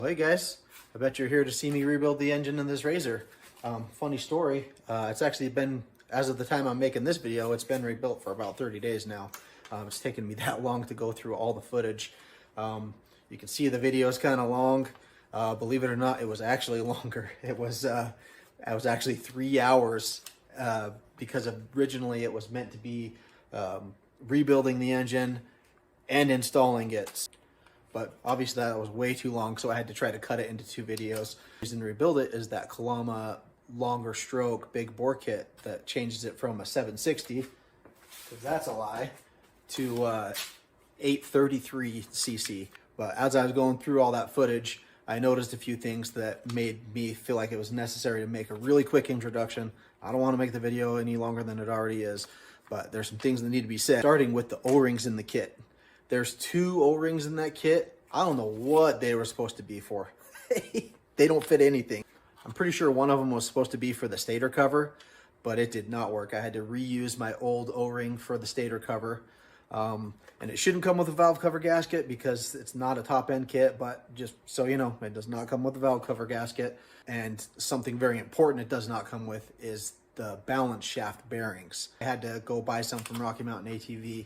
Hey guys, I bet you're here to see me rebuild the engine in this RZR. Funny story, it's actually been, as of the time I'm making this video, it's been rebuilt for about 30 days now. It's taken me that long to go through all the footage. You can see the video is kind of long. Believe it or not, it was actually longer. It was actually 3 hours because originally it was meant to be rebuilding the engine and installing it. But obviously that was way too long, so I had to try to cut it into 2 videos. The reason to rebuild it is that Kalama longer stroke big bore kit that changes it from a 760, because that's a lie, to 833 cc. But as I was going through all that footage, I noticed a few things that made me feel like it was necessary to make a really quick introduction. I don't want to make the video any longer than it already is, but there's some things that need to be said. Starting with the O-rings in the kit. There's 2 O-rings in that kit. I don't know what they were supposed to be for. They don't fit anything. I'm pretty sure one of them was supposed to be for the stator cover, but it did not work. I had to reuse my old O-ring for the stator cover. And it shouldn't come with a valve cover gasket because it's not a top end kit, but just so you know, it does not come with a valve cover gasket. And something very important it does not come with is the balance shaft bearings. I had to go buy some from Rocky Mountain ATV.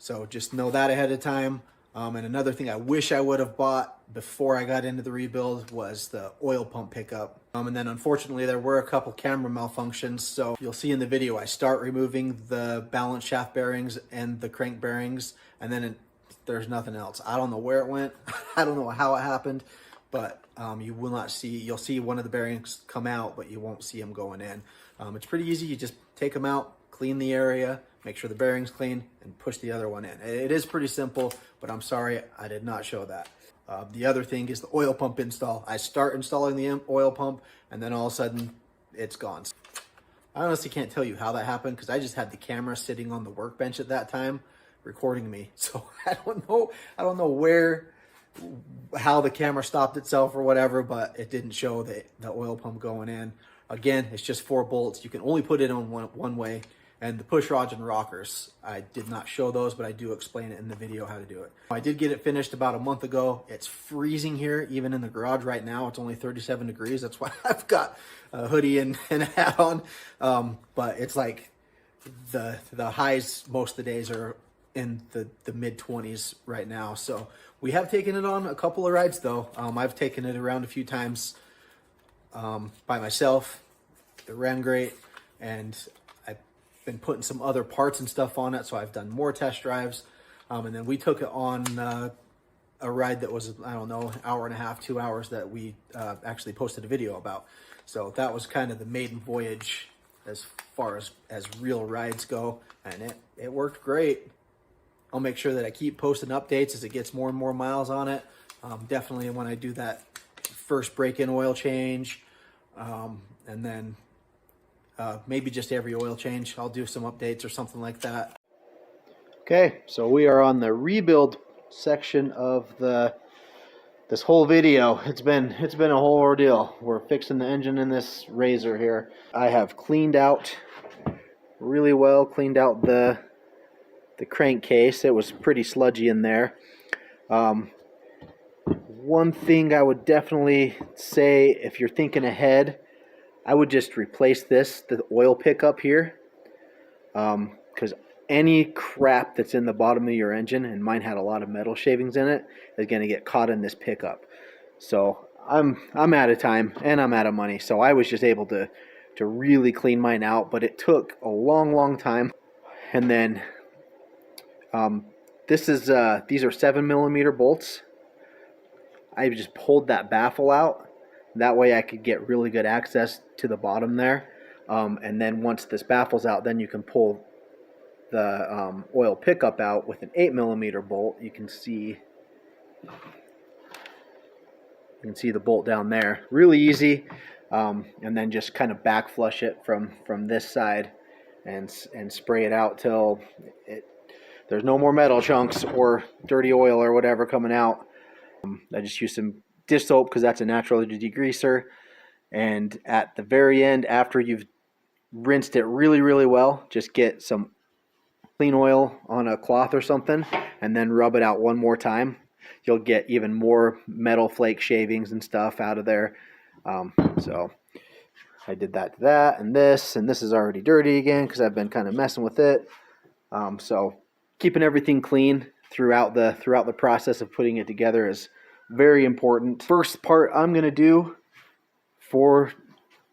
So just know that ahead of time. And another thing I wish I would have bought before I got into the rebuild was the oil pump pickup. And then unfortunately there were a couple camera malfunctions. So you'll see in the video, I start removing the balance shaft bearings and the crank bearings, and then there's nothing else. I don't know where it went. I don't know how it happened, but you will not see, you'll see one of the bearings come out, but you won't see them going in. It's pretty easy. You just take them out, clean the area, make sure the bearing's clean, and push the other one in. It is pretty simple, but I'm sorry I did not show that. The other thing is the oil pump install. I start installing the oil pump, and then all of a sudden, it's gone. I honestly can't tell you how that happened because I just had the camera sitting on the workbench at that time, recording me. So I don't know how the camera stopped itself or whatever, but it didn't show the oil pump going in. Again, it's just 4 bolts. You can only put it on one way. And the push rods and rockers, I did not show those, but I do explain it in the video how to do it. I did get it finished about a month ago. It's freezing here, even in the garage right now. It's only 37 degrees. That's why I've got a hoodie and a hat on. But it's like the highs most of the days are in the mid-20s right now. So we have taken it on a couple of rides though. I've taken it around a few times by myself. It ran great, and been putting some other parts and stuff on it, so I've done more test drives. And then we took it on a ride that was, I don't know, an hour and a half, 2 hours that we actually posted a video about. So that was kind of the maiden voyage as far as real rides go, and it worked great. I'll make sure that I keep posting updates as it gets more and more miles on it. Definitely when I do that first break-in oil change, and then maybe just every oil change, I'll do some updates or something like that. Okay, so we are on the rebuild section of this whole video. It's been a whole ordeal. We're fixing the engine in this RZR here. I have cleaned out really well, cleaned out the crankcase. It was pretty sludgy in there. One thing I would definitely say, if you're thinking ahead, I would just replace the oil pickup here, because any crap that's in the bottom of your engine, and mine had a lot of metal shavings in it, is going to get caught in this pickup. So I'm out of time and I'm out of money, so I was just able to really clean mine out, but it took a long time. And then these are 7mm bolts. I just pulled that baffle out. That way I could get really good access to the bottom there. And then once this baffle's out, then you can pull the oil pickup out with an 8mm bolt. You can see the bolt down there. Really easy. And then just kind of back flush it from this side and spray it out till there's no more metal chunks or dirty oil or whatever coming out. I just use some dish soap because that's a natural degreaser, and at the very end, after you've rinsed it really well, just get some clean oil on a cloth or something and then rub it out one more time. you'll get even more metal flake shavings and stuff out of there. So I did that to that, and this is already dirty again because I've been kind of messing with it. So keeping everything clean throughout the process of putting it together is very important. First part I'm going to do for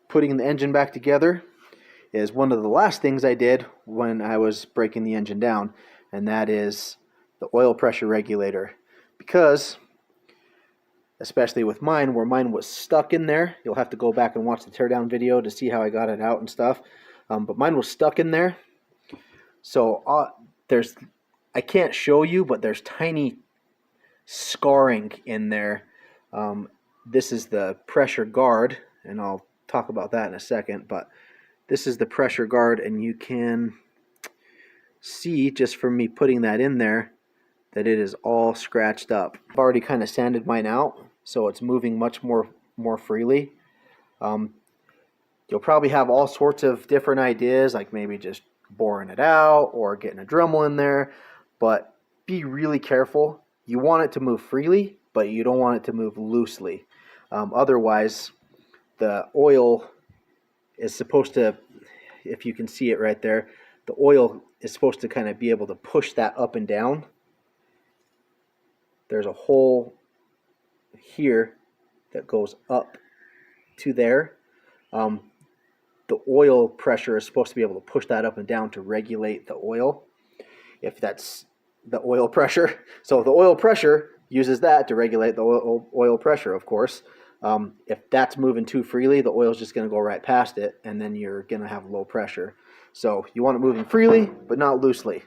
putting the engine back together is one of the last things I did when I was breaking the engine down, and that is the oil pressure regulator. Because, especially with mine, where mine was stuck in there, you'll have to go back and watch the teardown video to see how I got it out and stuff. But mine was stuck in there. So I can't show you, but there's tiny scarring in there. This is the pressure guard, and I'll talk about that in a second, but this is the pressure guard, and you can see just from me putting that in there that it is all scratched up. I've already kind of sanded mine out, so it's moving much more freely. You'll probably have all sorts of different ideas, like maybe just boring it out or getting a Dremel in there, but be really careful. You want it to move freely, but you don't want it to move loosely. Otherwise, the oil is supposed to, if you can see it right there, the oil is supposed to kind of be able to push that up and down. There's a hole here that goes up to there. The oil pressure is supposed to be able to push that up and down to regulate the oil, if that's the oil pressure. So the oil pressure uses that to regulate the oil pressure, of course. If that's moving too freely, the oil's just going to go right past it, and then you're going to have low pressure. So you want it moving freely, but not loosely.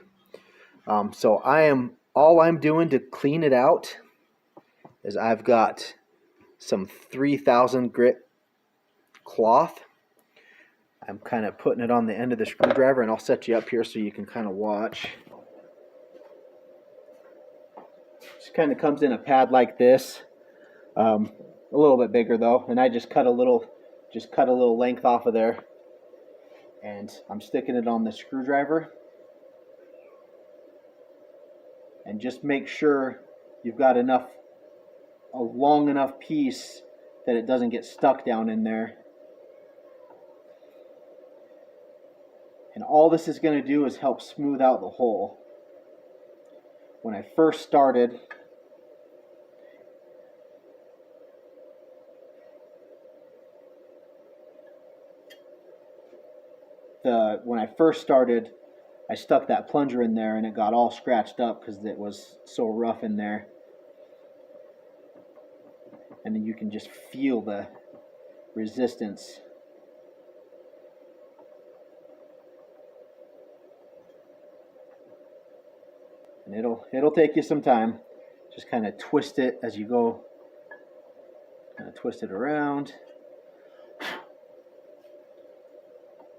So all I'm doing to clean it out is I've got some 3000 grit cloth. I'm kind of putting it on the end of the screwdriver, and I'll set you up here so you can kind of watch. Just kind of comes in a pad like this. A little bit bigger though, and I just cut a little length off of there, and I'm sticking it on the screwdriver. And just make sure you've got a long enough piece that it doesn't get stuck down in there. And all this is going to do is help smooth out the hole. When I first started, I stuck that plunger in there and it got all scratched up because it was so rough in there. And then you can just feel the resistance. And it'll take you some time. Just kind of twist it as you go. Kind of twist it around.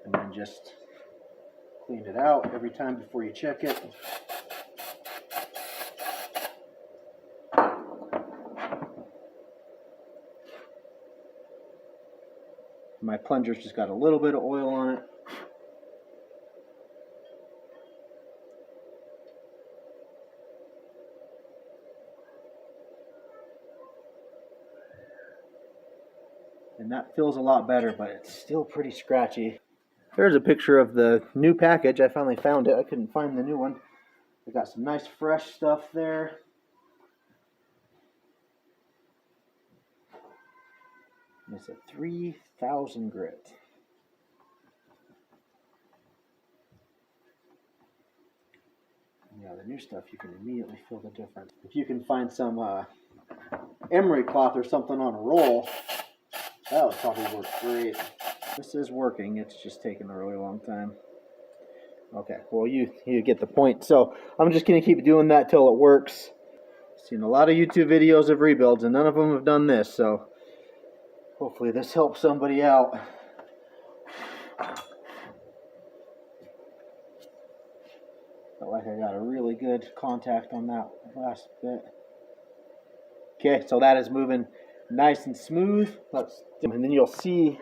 And then just clean it out every time before you check it. My plunger's just got a little bit of oil on it. And that feels a lot better, but it's still pretty scratchy. There's a picture of the new package. I finally found it. I couldn't find the new one. I got some nice fresh stuff there. And it's a 3000 grit. Yeah, the new stuff, you can immediately feel the difference. If you can find some emery cloth or something on a roll, that would probably work great. This is working, it's just taking a really long time. Okay, well you get the point. So I'm just going to keep doing that till it works. I've seen a lot of YouTube videos of rebuilds and none of them have done this, so hopefully this helps somebody out. Felt like I got a really good contact on that last bit. Okay, so that is moving nice and smooth. And then you'll see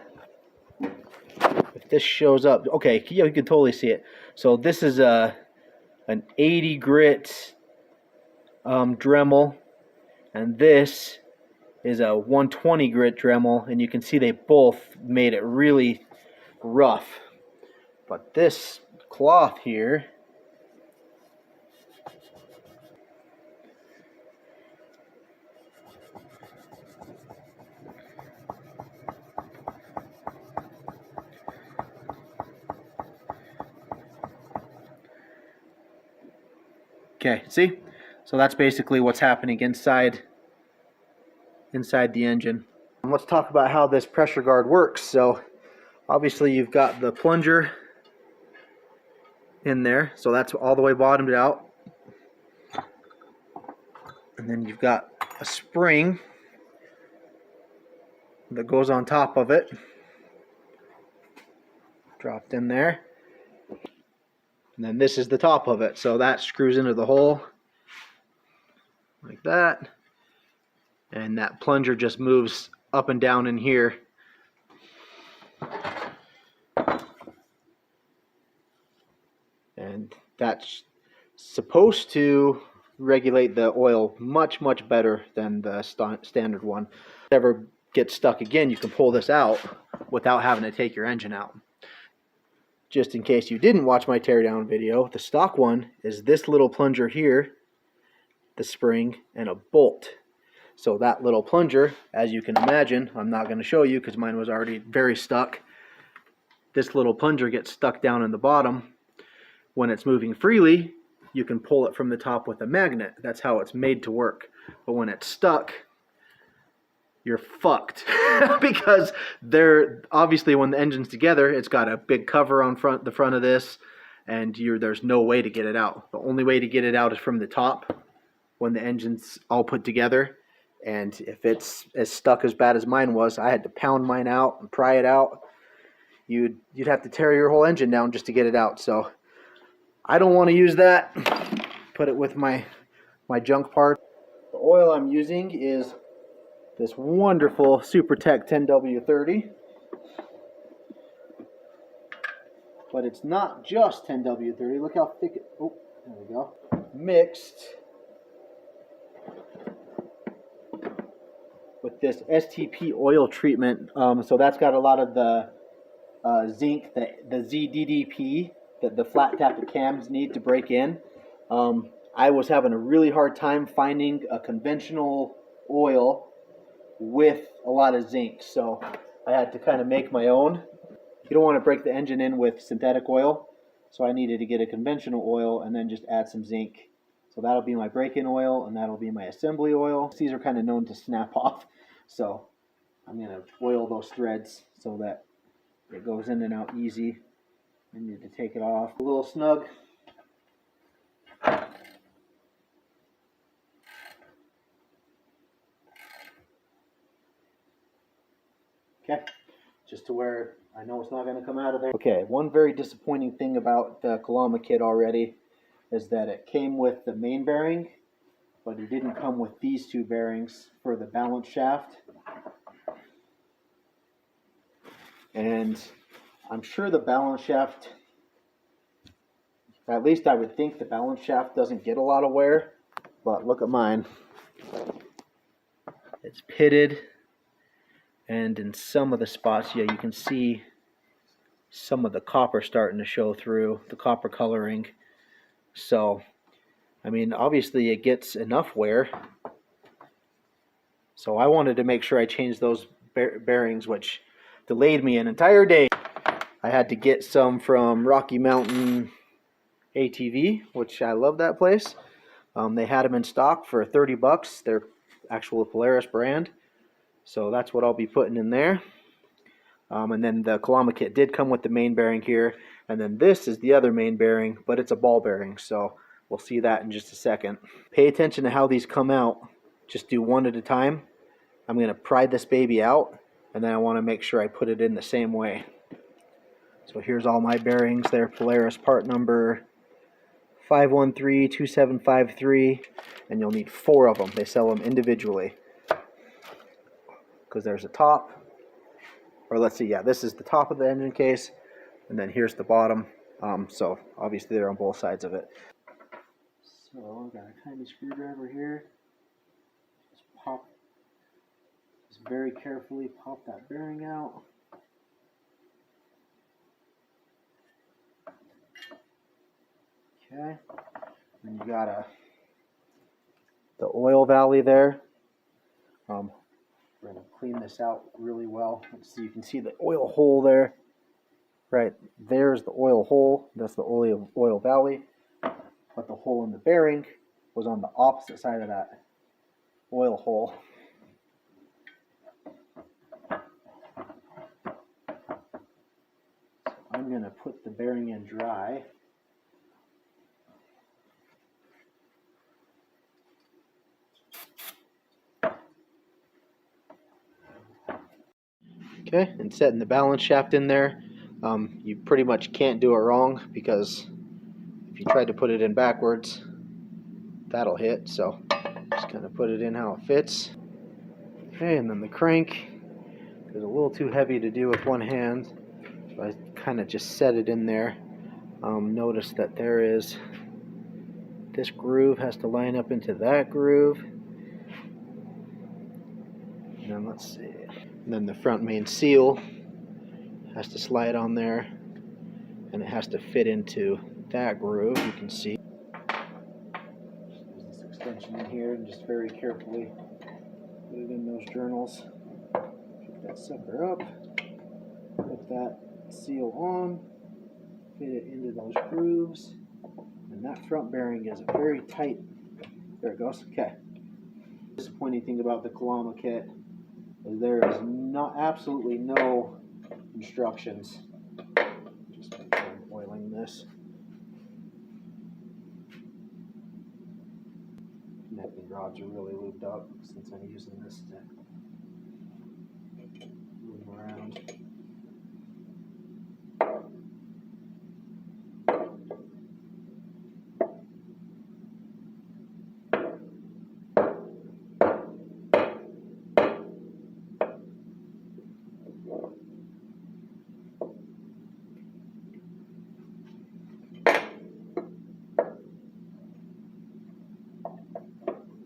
if this shows up. Okay, yeah, you can totally see it. So this is an 80 grit Dremel and this is a 120 grit Dremel, and you can see they both made it really rough. But this cloth here, okay, see? So that's basically what's happening inside the engine. And let's talk about how this pressure guard works. So obviously you've got the plunger in there, so that's all the way bottomed out. And then you've got a spring that goes on top of it, dropped in there. And then this is the top of it, so that screws into the hole like that. And that plunger just moves up and down in here. And that's supposed to regulate the oil much better than the standard one. If it ever gets stuck again, you can pull this out without having to take your engine out. Just in case you didn't watch my teardown video, the stock one is this little plunger here, the spring, and a bolt. So that little plunger, as you can imagine, I'm not going to show you because mine was already very stuck. This little plunger gets stuck down in the bottom. When it's moving freely, you can pull it from the top with a magnet. That's how it's made to work. But when it's stuck, you're fucked. Because obviously when the engine's together, it's got a big cover on the front of this, and there's no way to get it out. The only way to get it out is from the top when the engine's all put together. And if it's as stuck as bad as mine was, I had to pound mine out and pry it out. You'd have to tear your whole engine down just to get it out. So I don't want to use that. Put it with my junk part. The oil I'm using is this wonderful SuperTech 10W30. But it's not just 10W30. Look how thick it, oh, there we go. Mixed with this STP oil treatment. So that's got a lot of the zinc, the ZDDP that the flat tappet cams need to break in. I was having a really hard time finding a conventional oil with a lot of zinc, so I had to kind of make my own. You don't want to break the engine in with synthetic oil, so I needed to get a conventional oil and then just add some zinc. So that'll be my break-in oil, and that'll be my assembly oil. These are kind of known to snap off, so I'm going to oil those threads so that it goes in and out easy. I need to take it off. A little snug. Okay, just to where I know it's not going to come out of there. Okay, one very disappointing thing about the Kalama kit already is that it came with the main bearing, but it didn't come with these two bearings for the balance shaft. And I'm sure the balance shaft, at least I would think the balance shaft doesn't get a lot of wear, but look at mine. It's pitted, and in some of the spots, yeah, you can see some of the copper starting to show through, the copper coloring. So, I mean, obviously it gets enough wear. So I wanted to make sure I changed those bearings, which delayed me an entire day. I had to get some from Rocky Mountain ATV, which I love that place. They had them in stock for 30 bucks. They're actual Polaris brand. So that's what I'll be putting in there. And then the Kalama kit did come with the main bearing here. And then this is the other main bearing, but it's a ball bearing. So we'll see that in just a second. Pay attention to how these come out. Just do one at a time. I'm going to pry this baby out, and then I want to make sure I put it in the same way. So here's all my bearings. They're Polaris part number 5132753, and you'll need 4 of them. They sell them individually because there's a top, or let's see, yeah, this is the top of the engine case, and then here's the bottom. So obviously they're on both sides of it. So I've got a tiny screwdriver here. Just Just very carefully pop that bearing out. Okay, and you got the oil valley there. We're going to clean this out really well. So you can see the oil hole there. Right there's the oil hole. That's the oil valley. But the hole in the bearing was on the opposite side of that oil hole. So I'm going to put the bearing in dry. Okay, and setting the balance shaft in there. You pretty much can't do it wrong, because if you tried to put it in backwards, that'll hit. So just kind of put it in how it fits. Okay, and then the crank is a little too heavy to do with one hand, so I kind of just set it in there. Notice that there is, this groove has to line up into that groove. And then let's see. And then the front main seal has to slide on there, and it has to fit into that groove. You can see there's this extension in here, and just very carefully put it in those journals. Pick that sucker up, put that seal on, fit it into those grooves, and that front bearing is very tight. There it goes. Okay. The disappointing thing about the Kalama kit is there is absolutely no instructions. Just make sure I'm oiling this. Connecting rods are really lubed up since I'm using this to move them around.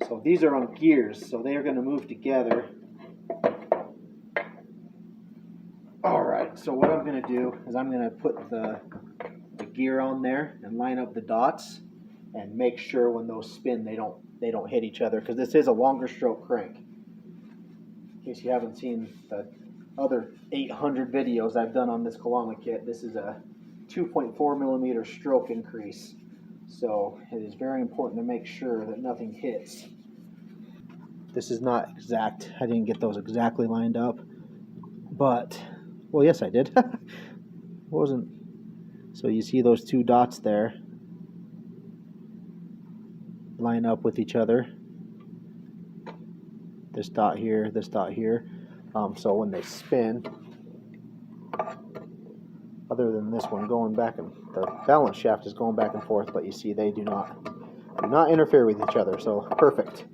So these are on gears, so they are going to move together. Alright, so what I'm going to do is I'm going to put the gear on there and line up the dots and make sure when those spin they don't hit each other, because this is a longer stroke crank. In case you haven't seen the other 800 videos I've done on this Kalama kit, this is a 2.4 millimeter stroke increase. So it is very important to make sure that nothing hits. This is not exact. I didn't get those exactly lined up. But, well, yes, I did. Wasn't. So you see those two dots there line up with each other. This dot here, this dot here. So when they spin, other than this one going back, and the balance shaft is going back and forth, but you see they do not interfere with each other. So perfect.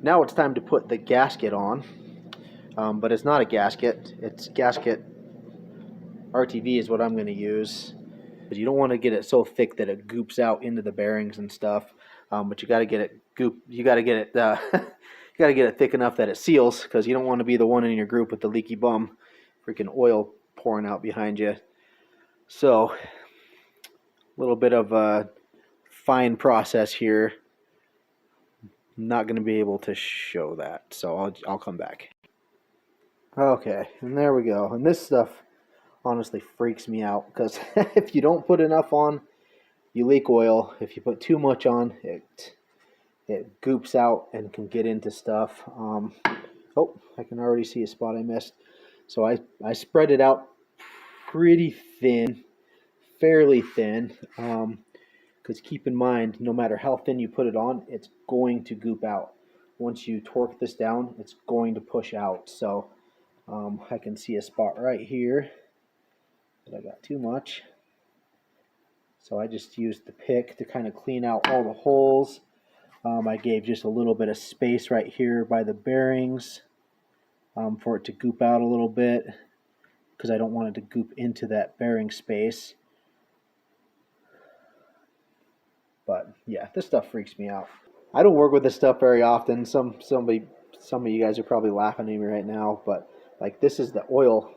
Now it's time to put the gasket on, but it's not a gasket. It's gasket RTV is what I'm going to use. But you don't want to get it so thick that it goops out into the bearings and stuff. But you got to get it you got to get it you got to get it thick enough that it seals, because you don't want to be the one in your group with the leaky bum, freaking oil pouring out behind you. So a little bit of a fine process here. I'm not going to be able to show that, so I'll come back. Okay, and there we go. And this stuff honestly freaks me out, because if you don't put enough on, you leak oil. If you put too much on, it goops out and can get into stuff. Oh, I can already see a spot I missed. So I spread it out pretty thin, fairly thin, because keep in mind, no matter how thin you put it on, it's going to goop out. Once you torque this down, it's going to push out. So I can see a spot right here that I got too much. So I just used the pick to kind of clean out all the holes. I gave just a little bit of space right here by the bearings for it to goop out a little bit, because I don't want it to goop into that bearing space. But yeah, this stuff freaks me out. I don't work with this stuff very often. Somebody some of you guys are probably laughing at me right now, but like this is the oil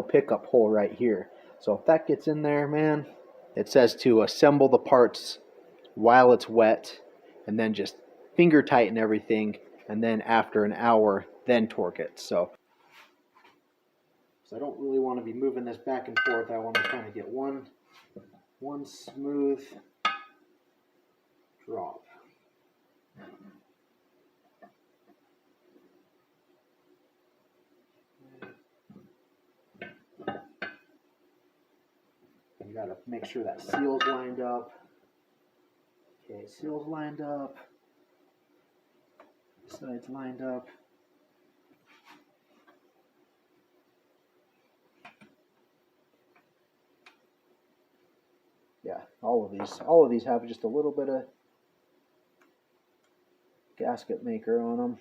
pickup hole right here. So if that gets in there, man, it says to assemble the parts while it's wet, and then just finger tighten everything, and then after an hour, then torque it. So I don't really want to be moving this back and forth. I want to kind of get one smooth drop. You got to make sure that seal's lined up. Okay, seal's lined up. Sides lined up. Yeah, all of these have just a little bit of gasket maker on them.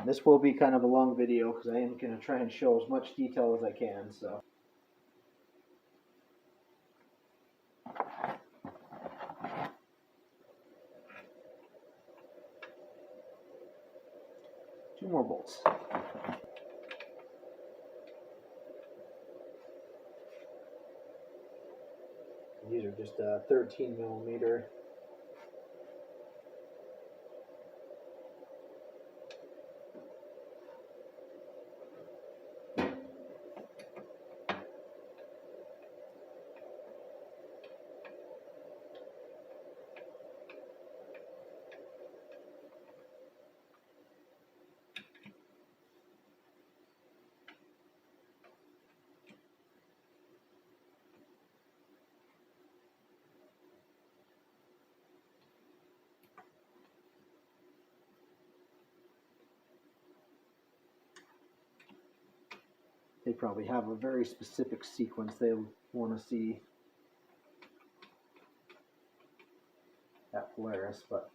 This will be kind of a long video because I am going to try and show as much detail as I can. So, two more bolts. These are just 13 millimeter. They probably have a very specific sequence they want to see at Polaris, but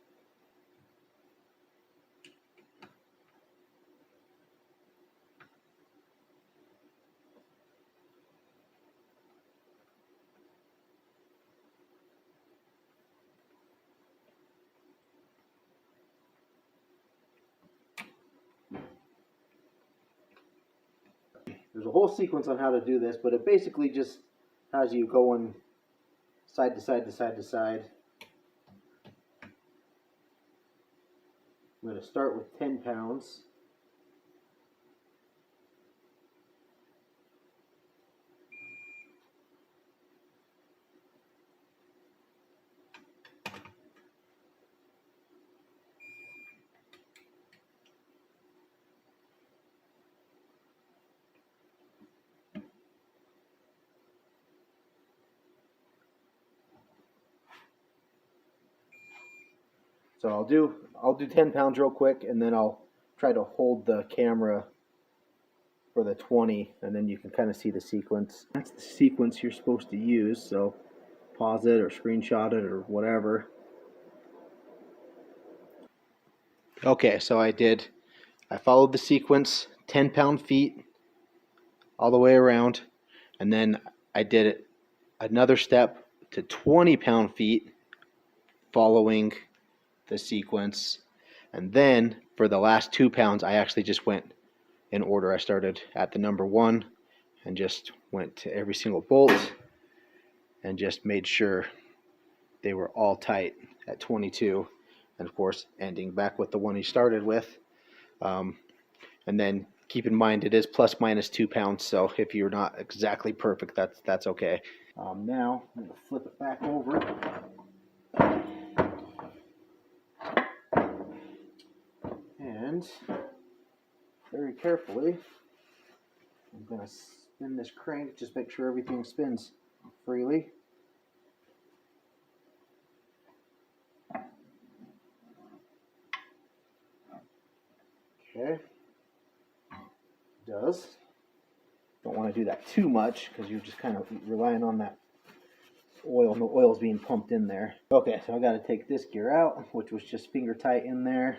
there's a whole sequence on how to do this, but it basically just has you going side to side to side to side. I'm going to start with 10 pounds. So I'll do 10 pounds real quick, and then I'll try to hold the camera for the 20, and then you can kind of see the sequence. That's the sequence you're supposed to use, so pause it or screenshot it or whatever. Okay, so I followed the sequence, 10 pound feet all the way around, and then I did another step to 20 pound feet following the sequence, and then for the last 2 pounds I actually just went in order. I started at the number 1 and just went to every single bolt and just made sure they were all tight at 22, and of course ending back with the one you started with. And then keep in mind it is plus minus 2 pounds, so if you're not exactly perfect, that's okay. Now I'm going to flip it back over. And very carefully, I'm going to spin this crank, just make sure everything spins freely. Okay, it does. Don't want to do that too much because you're just kind of relying on that oil. No oil's being pumped in there. Okay, so I got to take this gear out, which was just finger tight in there.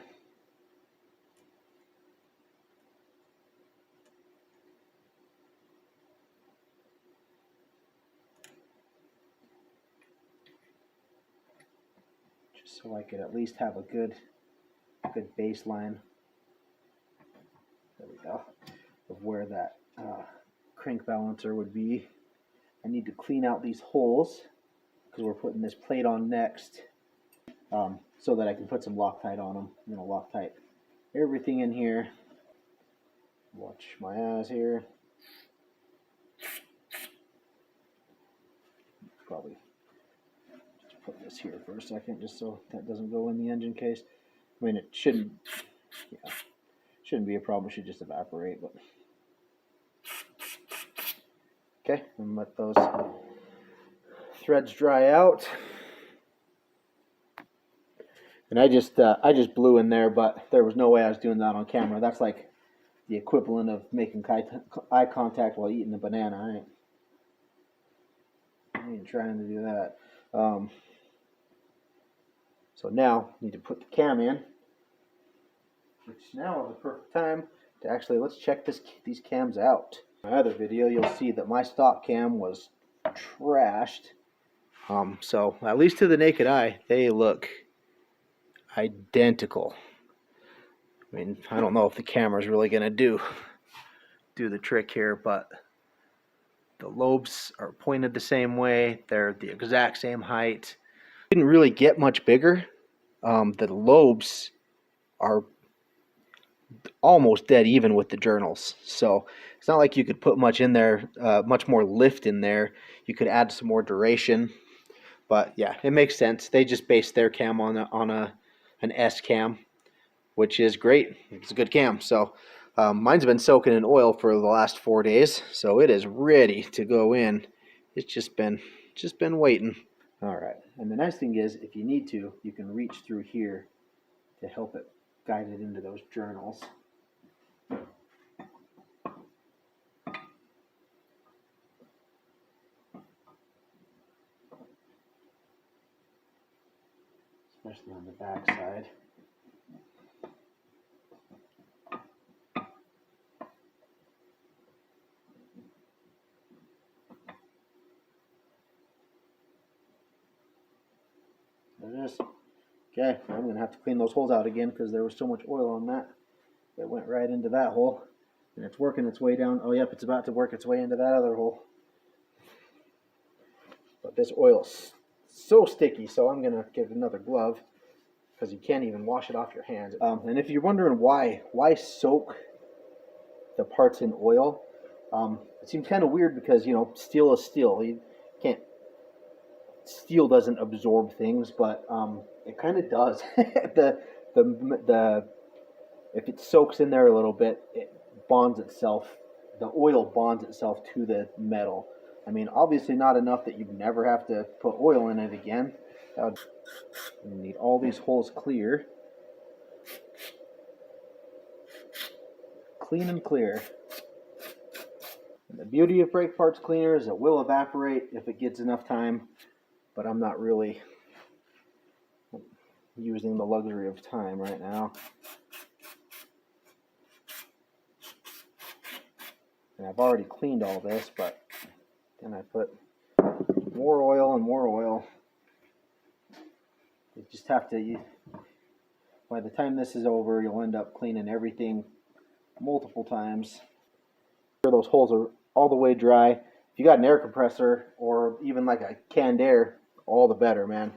Just so I could at least have a good baseline. There we go. Of where that crank balancer would be. I need to clean out these holes because we're putting this plate on next, so that I can put some Loctite on them. I'm going to Loctite everything in here. Watch my eyes here. Probably just put this here for a second just so that doesn't go in the engine case. I mean, it shouldn't be a problem. It should just evaporate. But okay, and let those threads dry out. And I just blew in there, but there was no way I was doing that on camera. That's like the equivalent of making eye contact while eating a banana. I ain't trying to do that. So now I need to put the cam in, which now is the perfect time to actually, let's check these cams out. In my other video, you'll see that my stock cam was trashed. So at least to the naked eye, they look identical. I mean, I don't know if the camera's really going to do the trick here, but the lobes are pointed the same way. They're the exact same height. Didn't really get much bigger. The lobes are almost dead even with the journals. So it's not like you could put much in there, much more lift in there. You could add some more duration. But yeah, it makes sense. They just based their cam on an S cam, which is great. It's a good cam. So mine's been soaking in oil for the last 4 days, so it is ready to go in. It's just been waiting. All right, and the nice thing is, if you need to, you can reach through here to help it guide it into those journals. Especially on the back side. There it is. Okay, I'm going to have to clean those holes out again because there was so much oil on that. It went right into that hole. And it's working its way down. Oh, yep, it's about to work its way into that other hole. But this oil's so sticky, so I'm going to get another glove because you can't even wash it off your hands. And if you're wondering why soak the parts in oil, it seems kind of weird because, you know, steel is steel. You can't. Steel doesn't absorb things, but it kind of does. If it soaks in there a little bit, it bonds itself. The oil bonds itself to the metal. I mean, obviously not enough that you'd never have to put oil in it again. You need all these holes clear. Clean and clear. And the beauty of brake parts cleaner is it will evaporate if it gets enough time. But I'm not really using the luxury of time right now. And I've already cleaned all this, but then I put more oil and more oil. You just have to, by the time this is over, you'll end up cleaning everything multiple times. Sure those holes are all the way dry. If you got an air compressor or even like a canned air, all the better, man.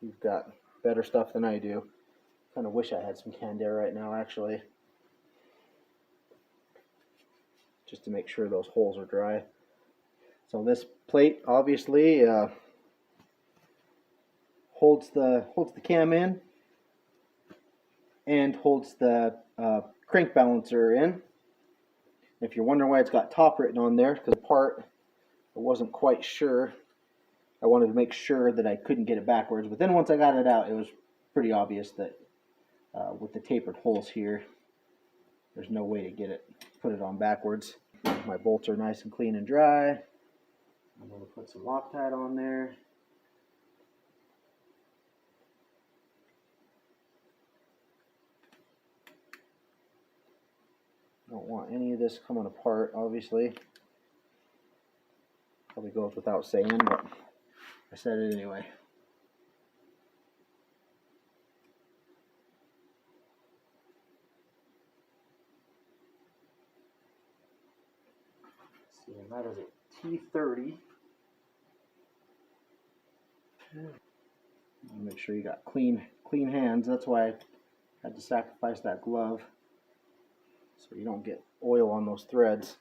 You've got better stuff than I do. Kind of wish I had some canned air right now, actually. Just to make sure those holes are dry. So this plate obviously holds the cam in and holds the crank balancer in. If you're wondering why it's got top written on there, because the part I wasn't quite sure. I wanted to make sure that I couldn't get it backwards, but then once I got it out, it was pretty obvious that with the tapered holes here, there's no way to put it on backwards. My bolts are nice and clean and dry. I'm going to put some Loctite on there. Don't want any of this coming apart, obviously. Probably goes without saying, but I said it anyway. See, and that is a T30. Make sure you got clean hands. That's why I had to sacrifice that glove, so you don't get oil on those threads.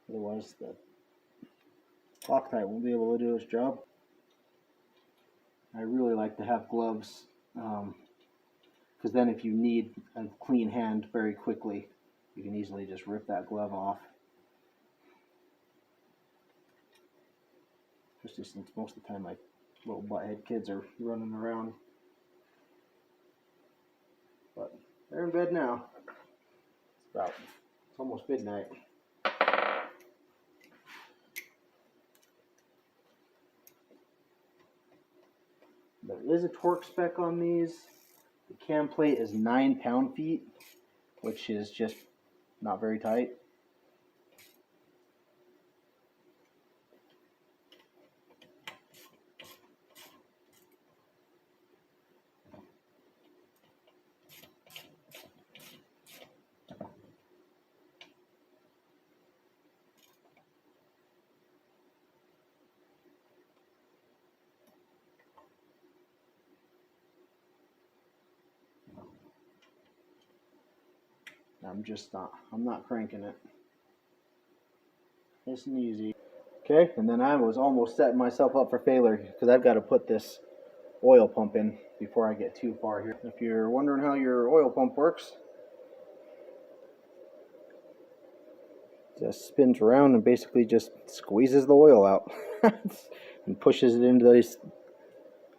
Otherwise, the Loctite won't be able to do its job. I really like to have gloves, because then if you need a clean hand very quickly, you can easily just rip that glove off. Especially since most of the time my little butthead kids are running around. But they're in bed now. It's almost midnight. There is a torque spec on these. The cam plate is 9 pound-feet, which is just not very tight. I'm not cranking it. Nice and easy. Okay, and then I was almost setting myself up for failure because I've got to put this oil pump in before I get too far here. If you're wondering how your oil pump works, it just spins around and basically just squeezes the oil out and pushes it into those, I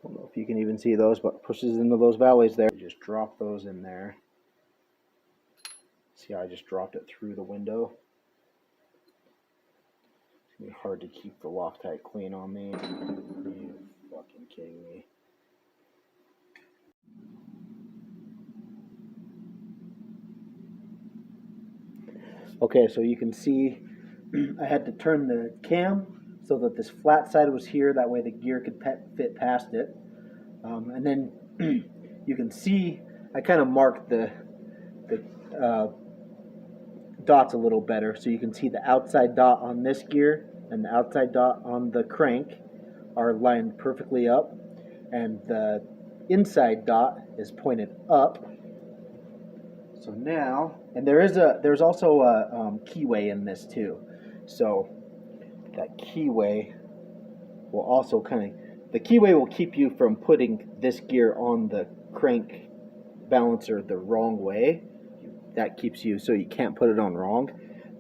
don't know if you can even see those, but pushes into those valleys there. You just drop those in there. See how I just dropped it through the window? It's going to be hard to keep the Loctite clean on these. Are you fucking kidding me? Okay, so you can see I had to turn the cam so that this flat side was here, that way the gear could fit past it. And then you can see I kind of marked the dots a little better, so you can see the outside dot on this gear and the outside dot on the crank are lined perfectly up, and the inside dot is pointed up. So now, and there's also a keyway in this too, so that keyway will also the keyway will keep you from putting this gear on the crank balancer the wrong way. That keeps you so you can't put it on wrong,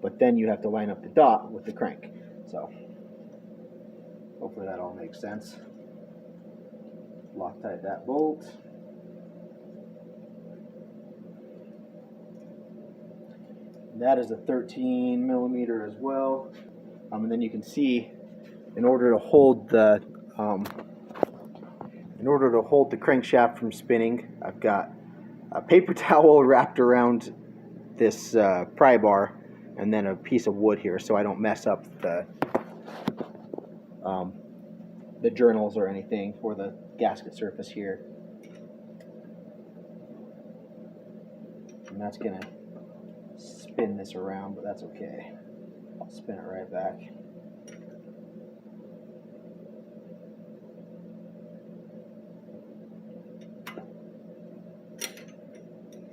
but then you have to line up the dot with the crank. So hopefully that all makes sense. Loctite that bolt. That is a 13 millimeter as well. And then you can see, in order to hold the crankshaft from spinning, I've got a paper towel wrapped around this pry bar, and then a piece of wood here, so I don't mess up the journals or anything, or the gasket surface here. And that's gonna spin this around, but that's okay. I'll spin it right back.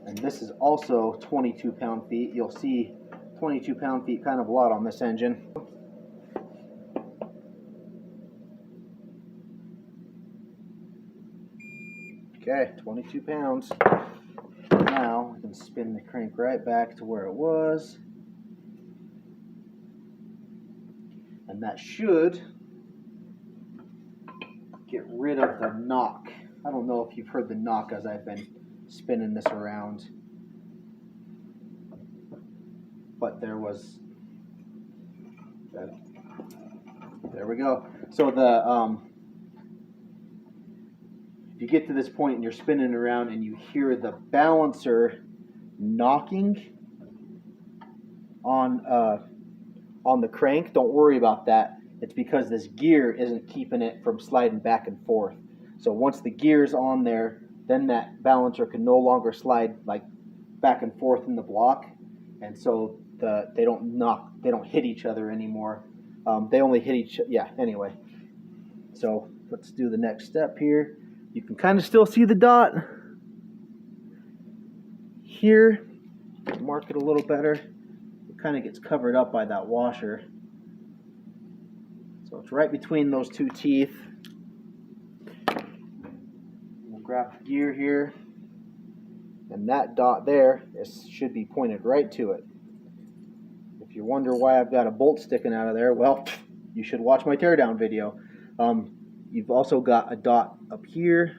And this is also 22 pound-feet. You'll see 22 pound-feet kind of a lot on this engine. Okay, 22 pounds. Now we can spin the crank right back to where it was. And that should get rid of the knock. I don't know if you've heard the knock as I've been spinning this around. but there we go. So if you get to this point and you're spinning around and you hear the balancer knocking on the crank, don't worry about that. It's because this gear isn't keeping it from sliding back and forth. So once the gear's on there, then that balancer can no longer slide like back and forth in the block, and so they don't hit each other anymore. They only hit anyway. So let's do the next step here. You can kind of still see the dot here. Mark it a little better. It kind of gets covered up by that washer. So it's right between those two teeth. We'll grab the gear here, and that dot there should be pointed right to it. If you wonder why I've got a bolt sticking out of there, well, you should watch my teardown video. You've also got a dot up here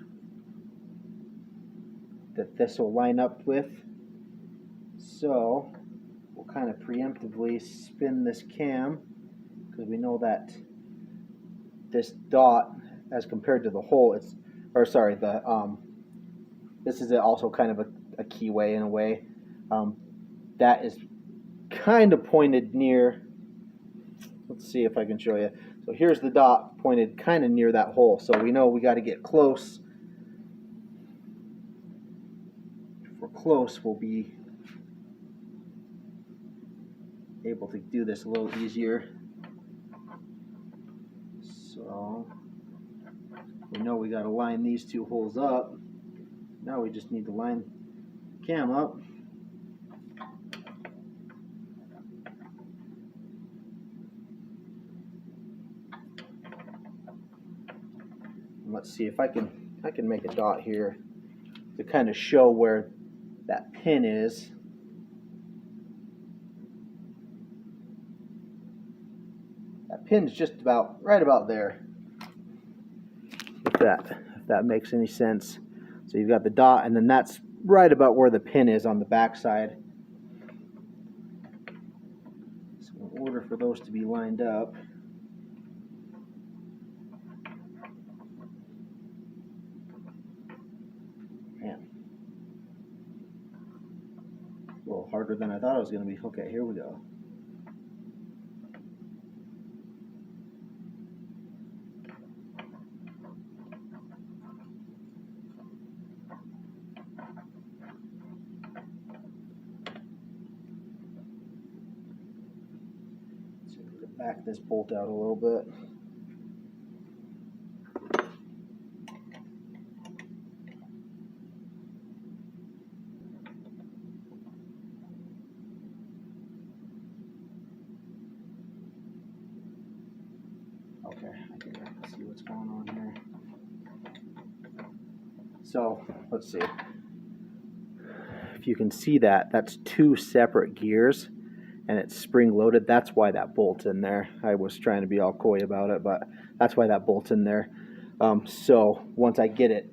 that this will line up with. So we'll kind of preemptively spin this cam, because we know that this dot, as compared to the hole, this is also kind of a keyway in a way. That is kind of pointed near. Let's see if I can show you. So here's the dot pointed kind of near that hole. So we know we got to get close. If we're close, we'll be able to do this a little easier. So we know we got to line these two holes up. Now we just need to line the cam up. Let's see if I can make a dot here to kind of show where that pin is. That pin's just right about there. If that makes any sense. So you've got the dot, and then that's right about where the pin is on the back side. So in order for those to be lined up, a little harder than I thought it was going to be. Okay, here we go. So we're going to back this bolt out a little bit. Okay, I can see what's going on here. So let's see if you can see that's two separate gears, and it's spring loaded. That's why that bolt's in there. I was trying to be all coy about it, but that's why that bolt's in there. So once I get it,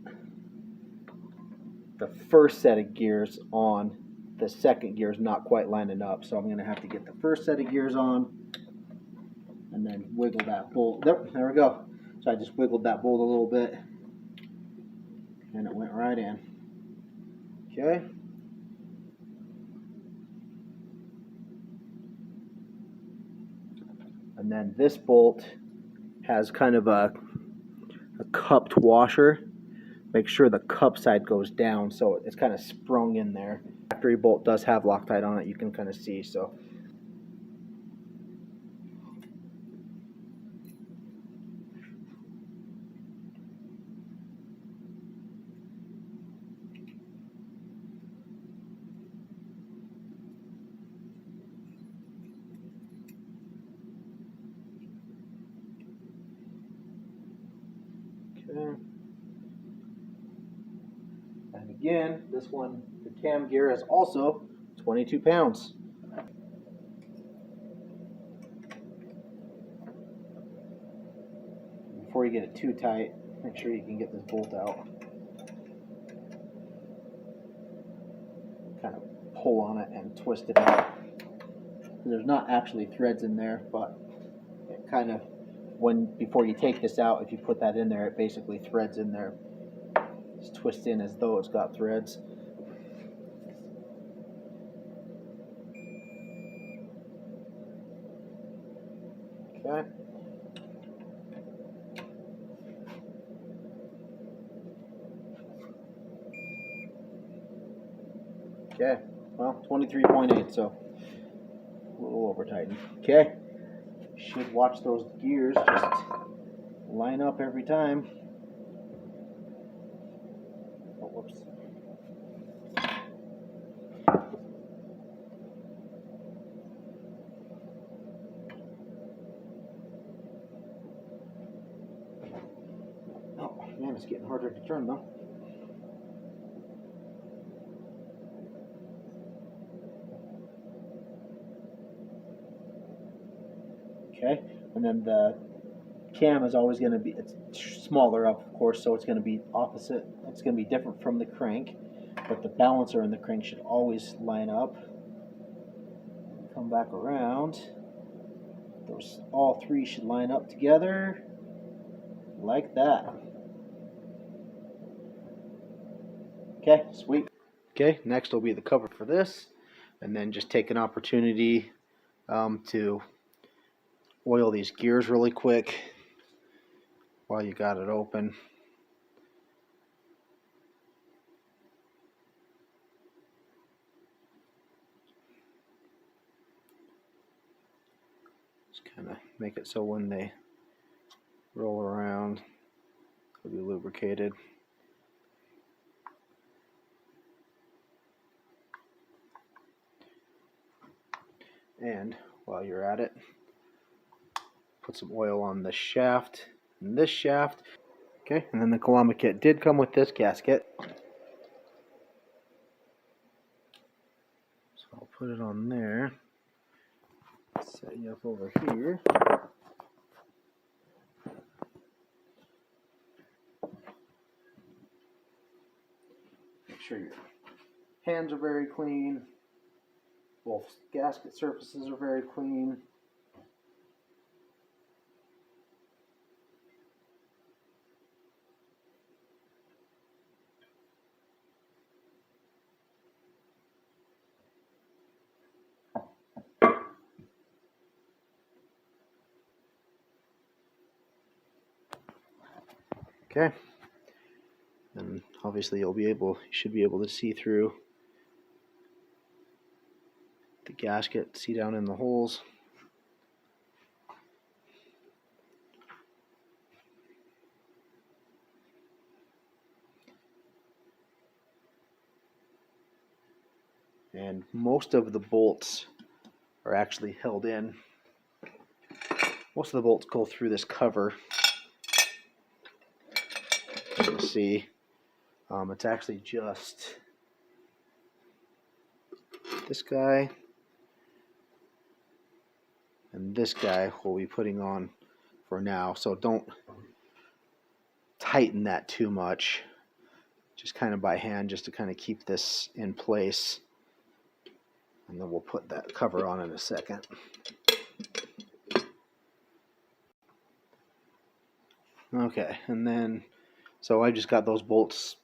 the first set of gears on, the second gear is not quite lining up, so I'm going to have to get the first set of gears on and then wiggle that bolt. There we go. So I just wiggled that bolt a little bit, and it went right in. Okay. And then this bolt has kind of a cupped washer. Make sure the cup side goes down, so it's kind of sprung in there. Factory bolt does have Loctite on it, you can kind of see. So okay. And again, this one, the cam gear is also 22 pounds. Before you get it too tight, make sure you can get this bolt out. Kind of pull on it and twist it out. There's not actually threads in there, but it kind of, before you take this out, if you put that in there, it basically threads in there. Just twist in as though it's got threads. Okay. Okay, well, 23.8, so a little over tightened. Okay, should watch those gears just line up every time. Oh, whoops. Oh man, it's getting harder to turn though. Okay, and then the cam is always going to be, it's smaller up, of course, so it's going to be opposite. It's going to be different from the crank, but the balancer and the crank should always line up. Come back around. Those all three should line up together like that. Okay, sweet. Okay, next will be the cover for this, and then just take an opportunity to oil these gears really quick while you got it open. Just kind of make it so when they roll around, it'll be lubricated. And while you're at it, put some oil on this shaft and this shaft. Okay, and then the Kalama kit did come with this gasket. So I'll put it on there. Set you up over here. Make sure your hands are very clean. Both gasket surfaces are very clean. Okay, and obviously you should be able to see through the gasket, see down in the holes. And most of the bolts are actually held in. Most of the bolts go through this cover. You can see it's actually just this guy and this guy we'll be putting on for now, so don't tighten that too much, just kind of by hand, just to kind of keep this in place, and then we'll put that cover on in a second. Okay, and then so I just got those bolts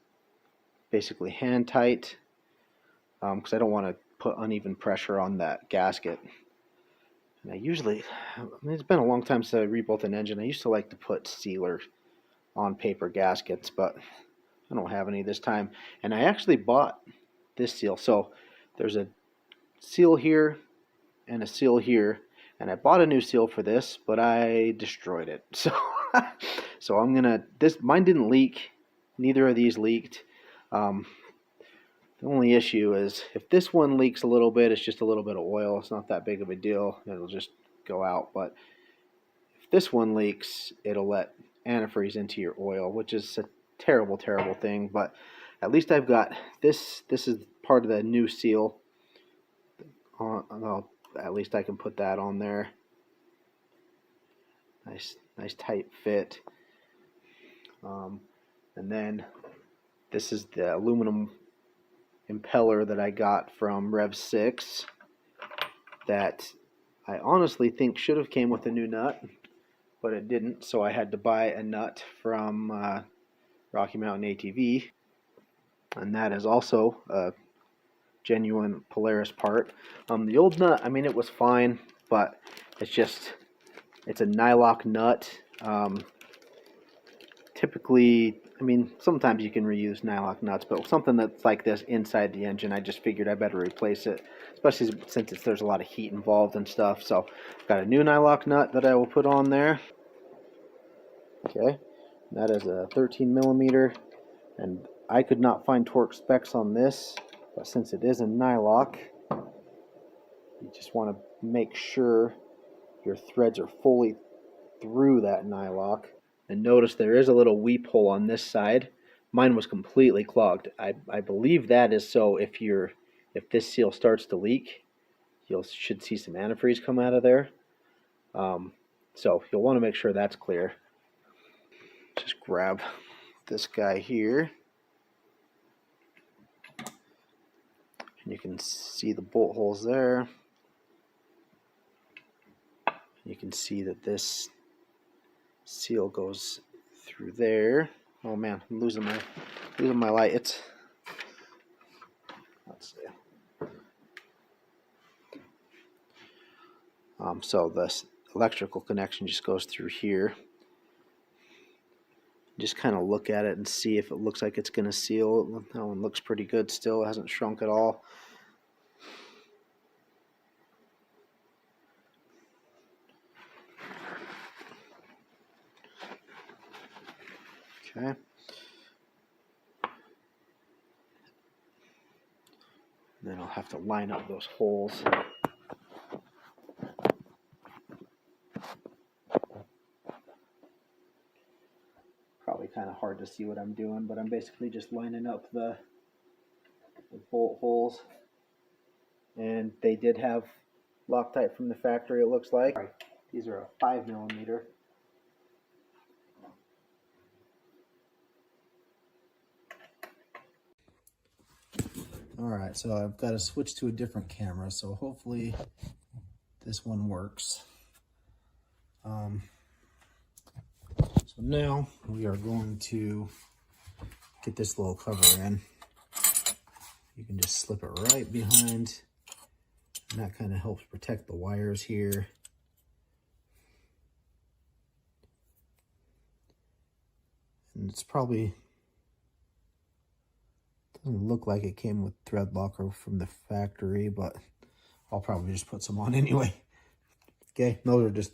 basically hand tight because I don't want to put uneven pressure on that gasket. And I mean, it's been a long time since I rebuilt an engine. I used to like to put sealer on paper gaskets, but I don't have any this time. And I actually bought this seal. So there's a seal here and a seal here. And I bought a new seal for this, but I destroyed it. So I'm gonna, mine didn't leak. Neither of these leaked. The only issue is if this one leaks a little bit, it's just a little bit of oil. It's not that big of a deal. It'll just go out. But if this one leaks, it'll let antifreeze into your oil, which is a terrible, terrible thing. But at least I've got this. This is part of the new seal. Well, at least I can put that on there. Nice tight fit. And then this is the aluminum impeller that I got from Rev 6 that I honestly think should have came with a new nut, but it didn't, so I had to buy a nut from Rocky Mountain ATV, and that is also a genuine Polaris part. The old nut, I mean, it was fine, but it's a nylock nut. Typically, I mean, sometimes you can reuse nylock nuts, but something that's like this inside the engine, I just figured I better replace it, especially since there's a lot of heat involved and stuff. So I've got a new nylock nut that I will put on there. Okay, that is a 13 millimeter, and I could not find torque specs on this, but since it is a nylock, you just want to make sure your threads are fully through that nylock. And notice there is a little weep hole on this side. Mine was completely clogged. I believe that is so if this seal starts to leak, you should see some antifreeze come out of there. So you'll want to make sure that's clear. Just grab this guy here, and you can see the bolt holes there. You can see that this seal goes through there. Oh man, I'm losing my light. Let's see. So this electrical connection just goes through here. Just kind of look at it and see if it looks like it's going to seal. That one looks pretty good still. It hasn't shrunk at all. Okay. Then I'll have to line up those holes. Probably kind of hard to see what I'm doing, but I'm basically just lining up the bolt holes. And they did have Loctite from the factory, it looks like. These are a 5 millimeter. Alright, so I've got to switch to a different camera, so hopefully this one works. So now we are going to get this little cover in. You can just slip it right behind, and that kind of helps protect the wires here. And it's probably, doesn't look like it came with thread locker from the factory, but I'll probably just put some on anyway. Okay, those are just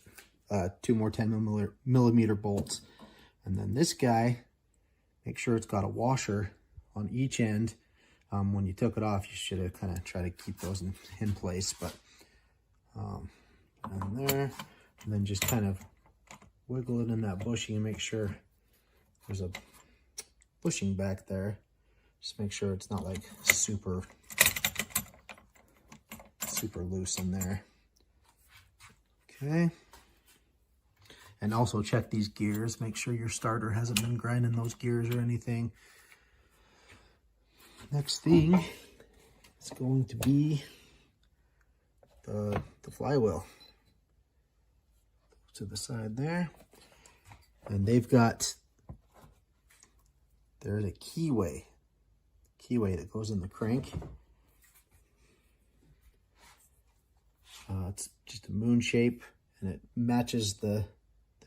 2 more 10 millimeter bolts. And then this guy, make sure it's got a washer on each end. When you took it off, you should have kind of tried to keep those in place, but and there, and then just kind of wiggle it in that bushing and make sure there's a bushing back there. Just make sure it's not like super loose in there. Okay. And also check these gears. Make sure your starter hasn't been grinding those gears or anything. Next thing is going to be the flywheel. To the side there. And there's a keyway that goes in the crank. It's just a moon shape, and it matches the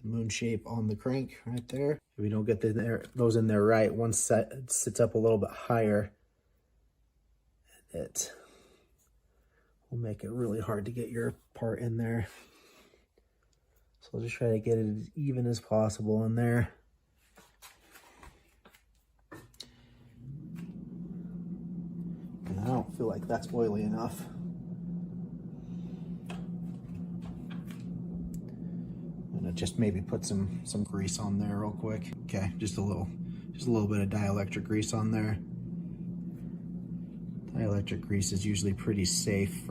moon shape on the crank right there. If we don't get those in there right, one sits up a little bit higher, and it will make it really hard to get your part in there. So I'll just try to get it as even as possible in there. And I don't feel like that's oily enough. Just maybe put some grease on there real quick. Okay, just a little bit of dielectric grease on there. Dielectric grease is usually pretty safe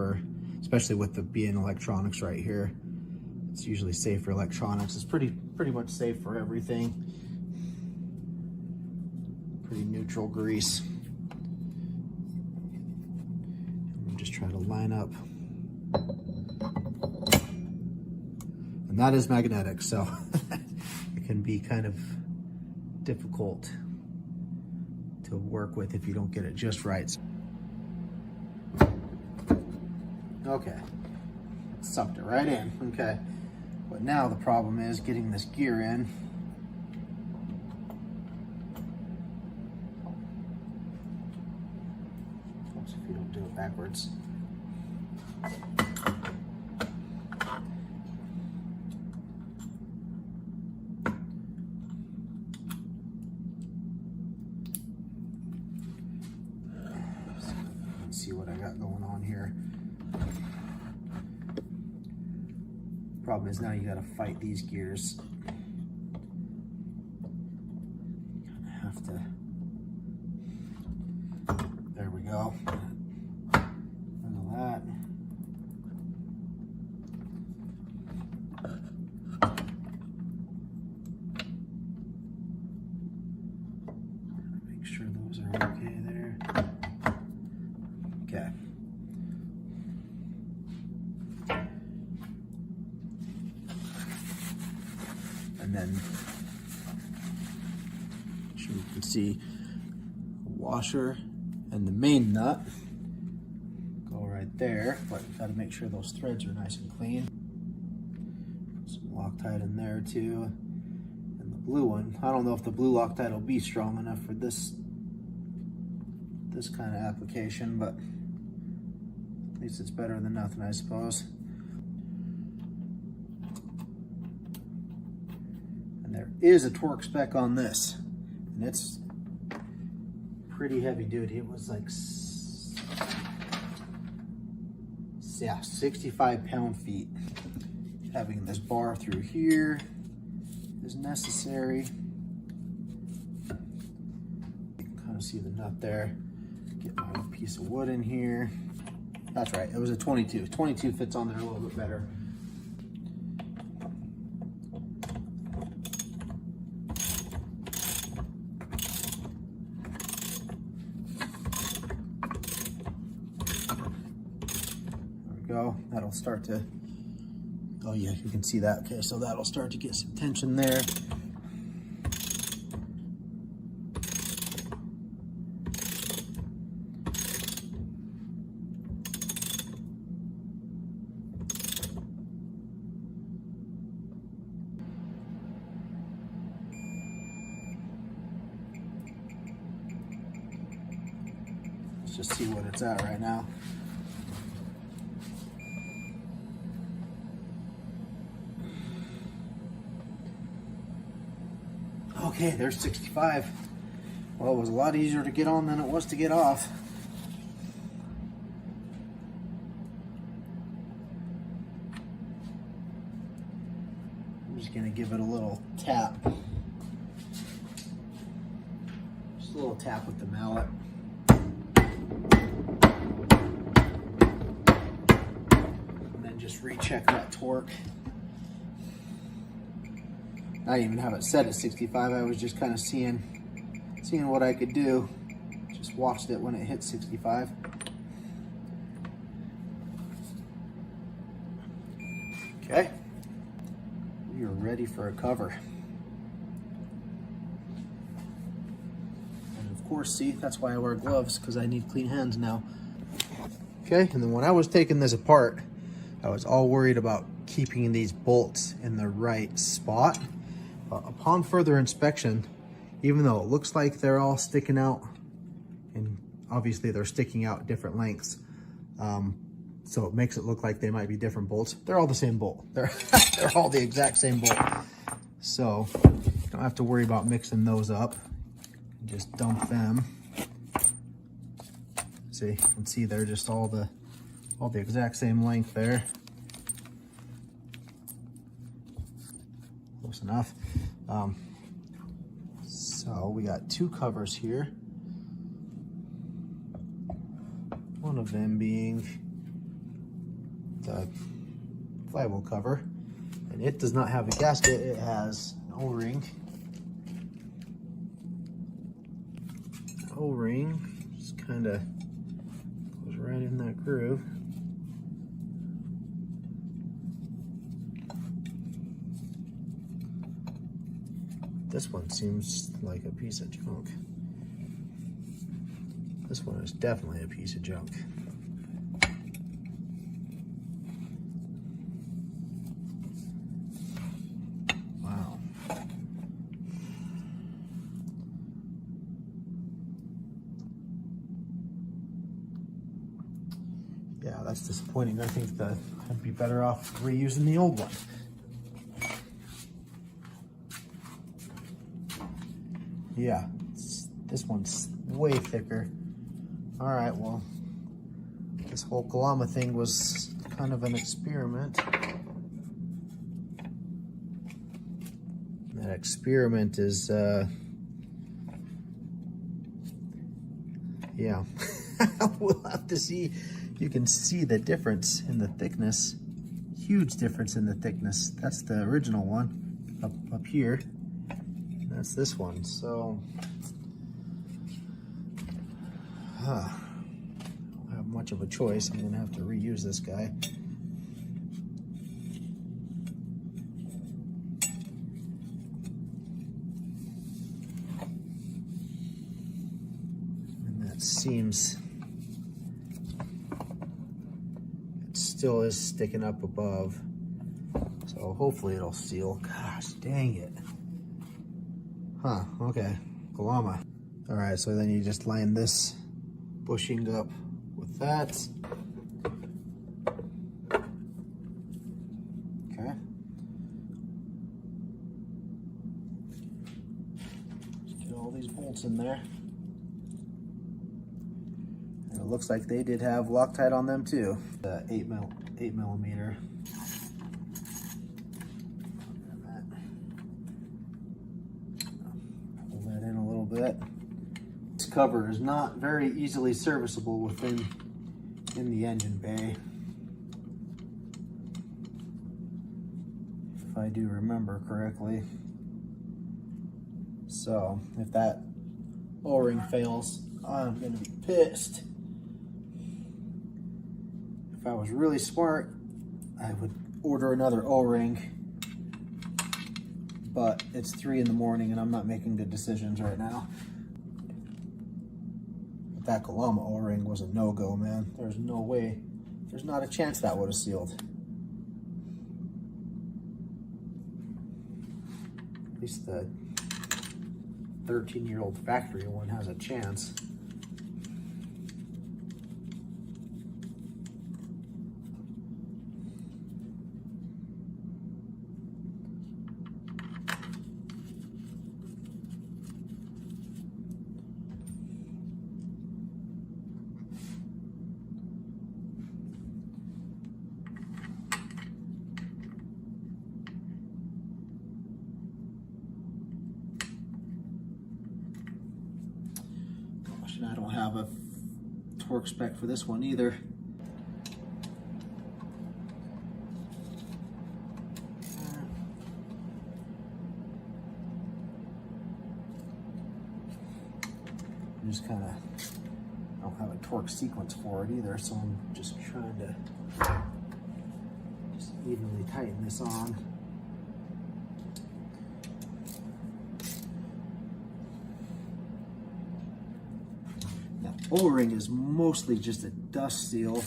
especially with the being electronics right here. It's usually safe for electronics. It's pretty much safe for everything. Pretty neutral grease. And just try to line up And that is magnetic, so it can be kind of difficult to work with if you don't get it just right. Okay, sucked it right in, okay. But now the problem is getting this gear in. Oops, if you don't do it backwards. Let's see what I got going on here. Problem is now you got to fight these gears. You kind of have to. There we go. Look at that. Make sure those are okay there. Okay. And then, sure you can see a washer and the main nut go right there, but you gotta make sure those threads are nice and clean. Put some Loctite in there too. And the blue one, I don't know if the blue Loctite will be strong enough for this kind of application, but at least it's better than nothing, I suppose. There is a torque spec on this, and it's pretty heavy duty. It was like, yeah, 65 pound-feet. Having this bar through here is necessary. You can kind of see the nut there. Get my piece of wood in here. That's right, it was a 22. 22 fits on there a little bit better. Go. That'll start to, oh yeah, you can see that. Okay, so that'll start to get some tension there. Let's just see what it's at right now. Okay, there's 65. Well, it was a lot easier to get on than it was to get off. I'm just gonna give it a little tap. Just a little tap with the mallet. And then just recheck that torque. I didn't even have it set at 65. I was just kind of seeing what I could do. Just watched it when it hit 65. Okay, we are ready for a cover. And of course, see, that's why I wear gloves, because I need clean hands now. Okay, and then when I was taking this apart, I was all worried about keeping these bolts in the right spot. But upon further inspection, even though it looks like they're all sticking out, and obviously they're sticking out different lengths, so it makes it look like they might be different bolts. They're all the same bolt. They're all the exact same bolt. So you don't have to worry about mixing those up. Just dump them. See, you can see they're just all the exact same length there. Close enough. So we got two covers here. One of them being the flywheel cover, and it does not have a gasket. It has an O-ring. O-ring just kind of goes right in that groove. This one seems like a piece of junk. This one is definitely a piece of junk. Wow. Yeah, that's disappointing. I think that I'd be better off reusing the old one. Yeah, this one's way thicker. All right, well, this whole Kalama thing was kind of an experiment. That experiment is, yeah, we'll have to see. You can see the difference in the thickness, huge difference in the thickness. That's the original one up here. That's this one, so I don't have much of a choice. I'm gonna have to reuse this guy. And that seems, it still is sticking up above, so hopefully it'll seal. Gosh, dang it. Huh, okay, Kalama. All right, so then you just line this bushing up with that. Okay. Just get all these bolts in there. And it looks like they did have Loctite on them too. The 8 millimeter. Bit. This cover is not very easily serviceable in the engine bay, if I do remember correctly. So if that O-ring fails, I'm gonna be pissed. If I was really smart, I would order another O-ring. But it's 3 in the morning and I'm not making good decisions right now. But that Kalama O-ring was a no-go, man. There's no way, there's not a chance that would have sealed. At least the 13-year-old factory one has a chance. I don't have a torque spec for this one either. I'm just kind of, I don't have a torque sequence for it either, so I'm just trying to just evenly tighten this on. O-ring is mostly just a dust seal.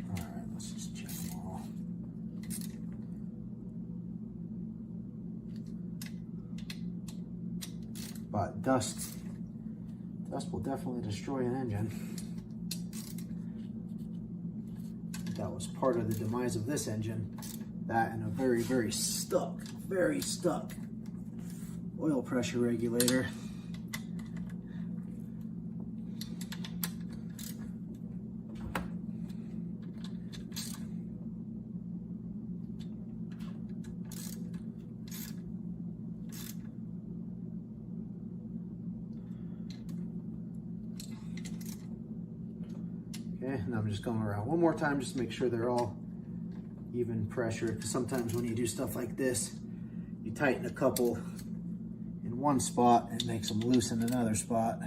All right, let's just check them all. But dust will definitely destroy an engine. That was part of the demise of this engine. That and a very, very stuck oil pressure regulator. Okay, and I'm just going around one more time just to make sure they're all even pressure, because sometimes when you do stuff like this, you tighten a couple in one spot and it makes them loose in another spot.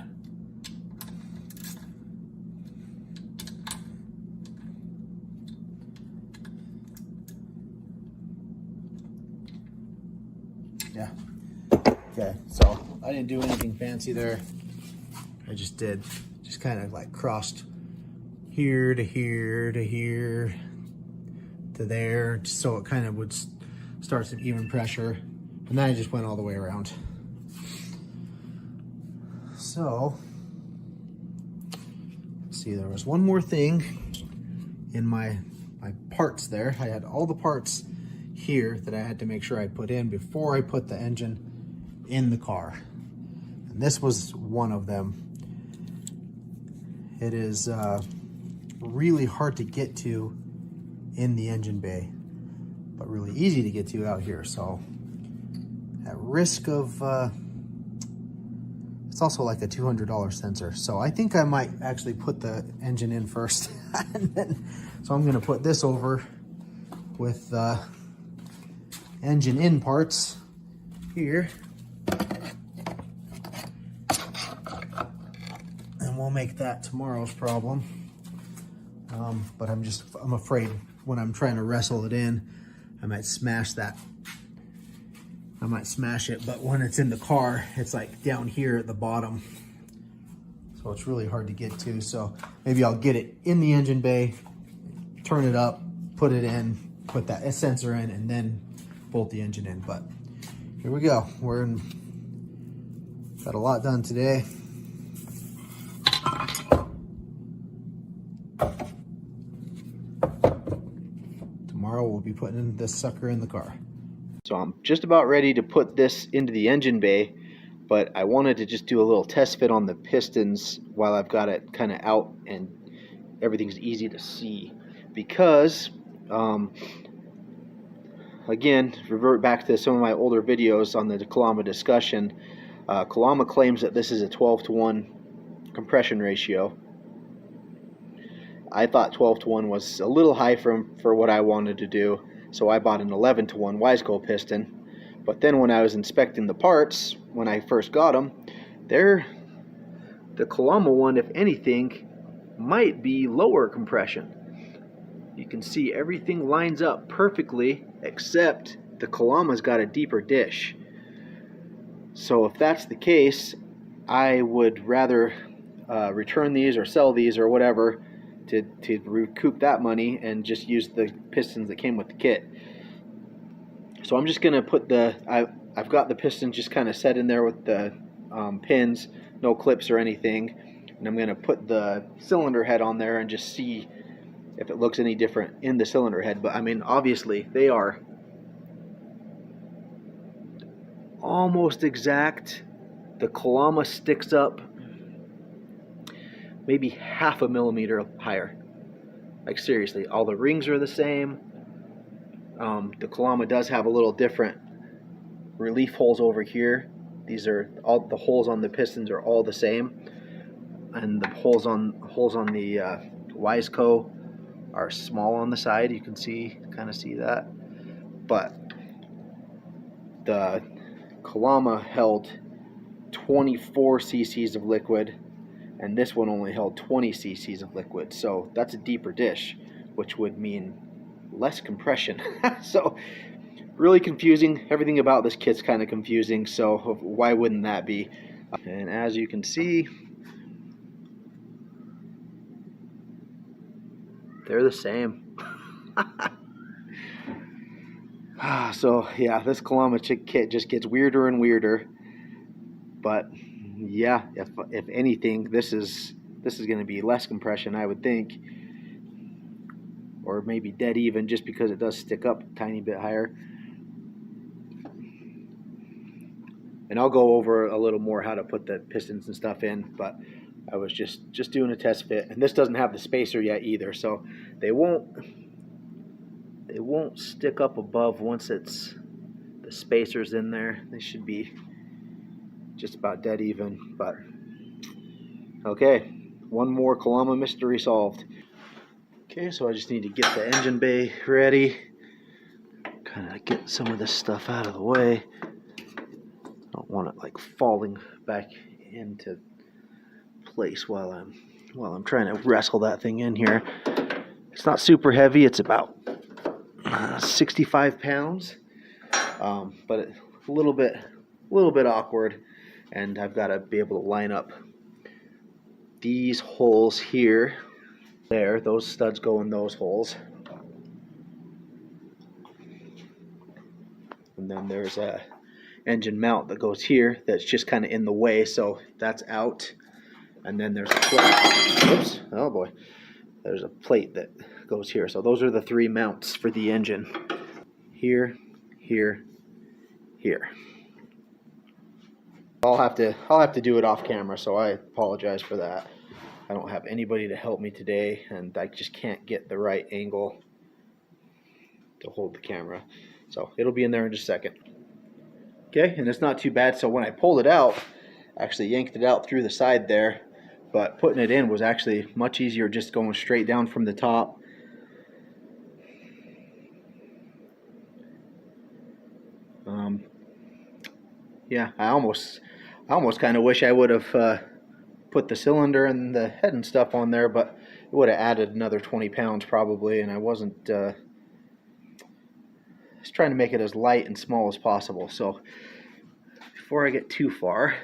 Yeah. Okay, so I didn't do anything fancy there. I just kind of like crossed here to here to here to there, just so it kind of would start some even pressure. And then I just went all the way around. So, let's see, there was one more thing in my parts there. I had all the parts here that I had to make sure I put in before I put the engine in the car. And this was one of them. It is really hard to get to in the engine bay, but really easy to get to out here. So at risk of, it's also like a $200 sensor. So I think I might actually put the engine in first. And then, so I'm gonna put this over with engine in parts here. And we'll make that tomorrow's problem. But I'm afraid when I'm trying to wrestle it in, I might smash that. I might smash it, but when it's in the car, it's like down here at the bottom. So it's really hard to get to. So maybe I'll get it in the engine bay, turn it up, put it in, put that sensor in, and then bolt the engine in. But here we go. Got a lot done today. Tomorrow we'll be putting this sucker in the car. So I'm just about ready to put this into the engine bay, but I wanted to just do a little test fit on the pistons while I've got it kind of out and everything's easy to see. Because, again, revert back to some of my older videos on the Kalama discussion, Kalama claims that this is a 12-to-1 compression ratio. I thought 12-to-1 was a little high for what I wanted to do, so I bought an 11-to-1 Wiseco piston. But then when I was inspecting the parts, when I first got them, the Kalama one, if anything, might be lower compression. You can see everything lines up perfectly, except the Kalama's got a deeper dish. So if that's the case, I would rather return these or sell these or whatever to recoup that money and just use the pistons that came with the kit. So I'm just gonna put I've got the piston just kind of set in there with the pins, no clips or anything, and I'm gonna put the cylinder head on there and just see if it looks any different in the cylinder head. But I mean, obviously they are almost exact. The Kalama sticks up maybe half a millimeter higher. Like seriously, all the rings are the same. The Kalama does have a little different relief holes over here. These are all the holes on the pistons are all the same, and the holes on the Wiseco are small on the side. You can kind of see that, but the Kalama held 24 cc's of liquid, and this one only held 20 cc's of liquid. So that's a deeper dish, which would mean less compression. So really confusing. Everything about this kit's kind of confusing, so why wouldn't that be? And as you can see, they're the same. So yeah, this Kalama kit just gets weirder and weirder. But yeah, if anything, this is going to be less compression, I would think, or maybe dead even, just because it does stick up a tiny bit higher. And I'll go over a little more how to put the pistons and stuff in, but I was just doing a test fit, and this doesn't have the spacer yet either, so they won't stick up above once the spacer's in there. They should be just about dead even. But okay, one more Kalama mystery solved. Okay, so I just need to get the engine bay ready, kind of get some of this stuff out of the way. I don't want it like falling back into place while I'm trying to wrestle that thing in here. It's not super heavy. It's about 65 pounds, but a little bit awkward, and I've got to be able to line up these holes here, there. Those studs go in those holes, and then there's a engine mount that goes here that's just kind of in the way, so that's out. And then there's a plate. Oops, oh boy, there's a plate that goes here. So those are the 3 mounts for the engine. Here, here, here. I'll have to do it off camera, so I apologize for that. I don't have anybody to help me today, and I just can't get the right angle to hold the camera. So it'll be in there in just a second. Okay, and it's not too bad. So when I pulled it out, I actually yanked it out through the side there, but putting it in was actually much easier, just going straight down from the top. Yeah, I almost kind of wish I would have put the cylinder and the head and stuff on there, but it would have added another 20 pounds probably, and I wasn't just trying to make it as light and small as possible. So before I get too far,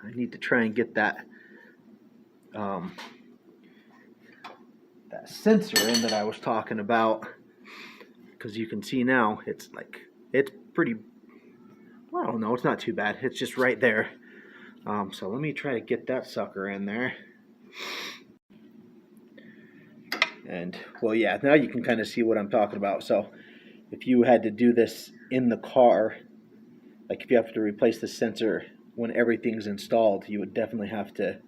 I need to try and get that that sensor in that I was talking about, because you can see now it's pretty, well, I don't know, it's not too bad. It's just right there. So let me try to get that sucker in there. And well, yeah, now you can kind of see what I'm talking about. So if you had to do this in the car, like if you have to replace the sensor when everything's installed, you would definitely have to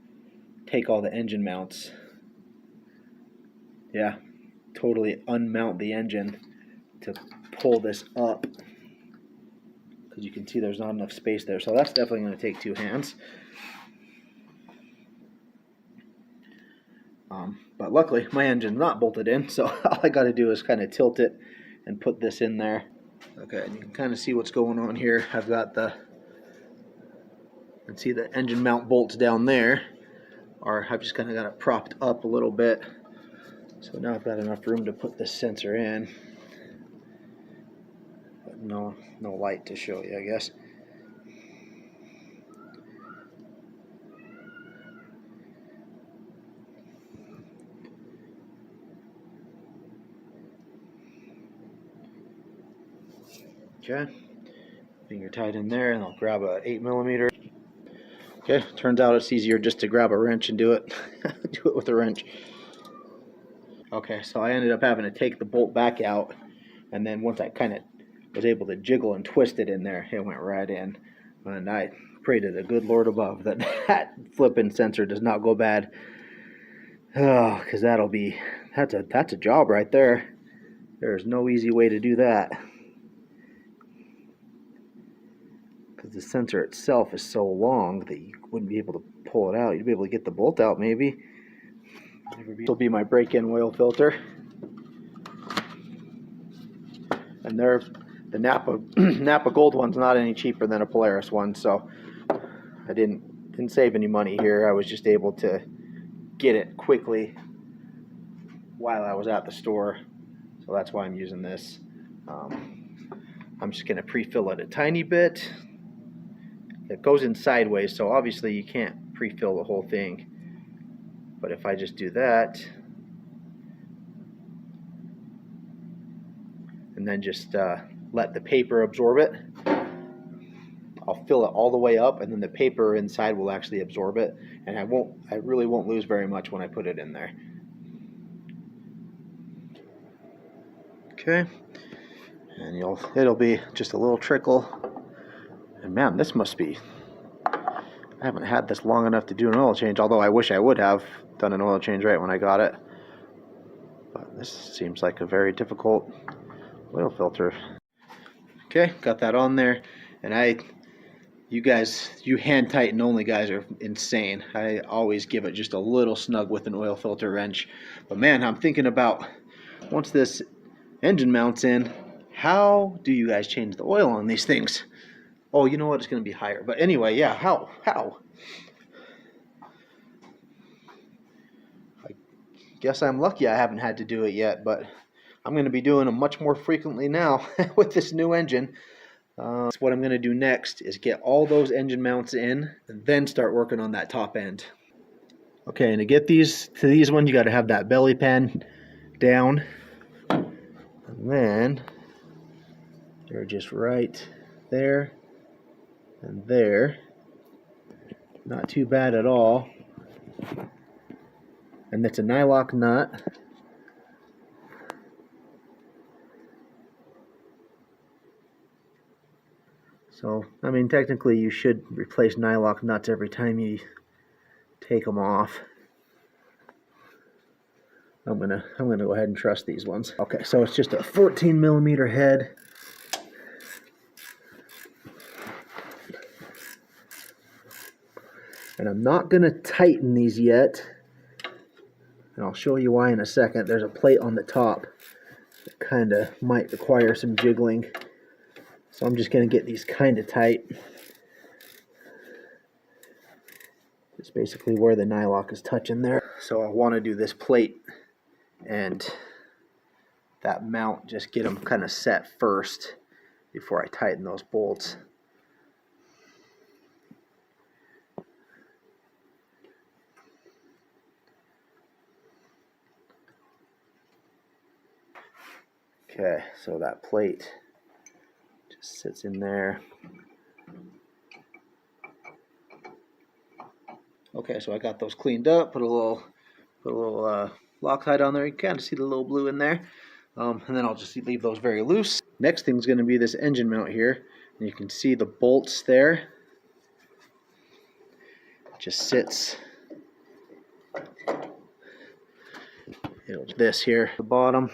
take all the engine mounts. Yeah, totally unmount the engine to pull this up, because you can see there's not enough space there. So that's definitely going to take 2 hands. But luckily my engine's not bolted in, so all I got to do is kind of tilt it and put this in there. Okay, and you can kind of see what's going on here. I've got and see the engine mount bolts down there, or I've just kind of got it propped up a little bit. So now I've got enough room to put this sensor in, but no light to show you, I guess. Okay, finger tight in there, and I'll grab a 8mm. Okay, turns out it's easier just to grab a wrench and do it. Do it with a wrench. Okay, so I ended up having to take the bolt back out, and then once I kind of was able to jiggle and twist it in there, it went right in. And I pray to the good Lord above that that flipping sensor does not go bad. Oh, because that's a job right there. There's no easy way to do that, because the sensor itself is so long that you wouldn't be able to pull it out. You'd be able to get the bolt out maybe. This will be my break-in oil filter, and the Napa Gold one's not any cheaper than a Polaris one, so I didn't save any money here. I was just able to get it quickly while I was at the store, so that's why I'm using this. I'm just going to pre-fill it a tiny bit. It goes in sideways, so obviously you can't pre-fill the whole thing. But if I just do that, and then just let the paper absorb it, I'll fill it all the way up, and then the paper inside will actually absorb it, and I really won't lose very much when I put it in there. Okay, and it'll be just a little trickle. And man, this must be, I haven't had this long enough to do an oil change, although I wish I would have done an oil change right when I got it. But this seems like a very difficult oil filter. Okay, got that on there, and you hand tighten only guys are insane. I always give it just a little snug with an oil filter wrench. But man, I'm thinking about, once this engine mounts in, how do you guys change the oil on these things? Oh, you know what? It's going to be higher. But anyway, yeah, how? I guess I'm lucky I haven't had to do it yet, but I'm going to be doing them much more frequently now with this new engine. What I'm going to do next is get all those engine mounts in and then start working on that top end. Okay, and to get these ones, you got to have that belly pan down, and then they're just right there and there. Not too bad at all. And it's a nylock nut. So, I mean, technically you should replace nylock nuts every time you take them off. I'm gonna go ahead and trust these ones. Okay, so it's just a 14mm head. And I'm not gonna tighten these yet. And I'll show you why in a second. There's a plate on the top that kind of might require some jiggling. So I'm just going to get these kind of tight. It's basically where the nylock is touching there. So I want to do this plate and that mount, just get them kind of set first before I tighten those bolts. Okay, so that plate just sits in there. Okay, so I got those cleaned up, put a little Loctite on there. You can kind of see the little blue in there. And then I'll just leave those very loose. Next thing's going to be this engine mount here. And you can see the bolts there. It just sits. This here at the bottom.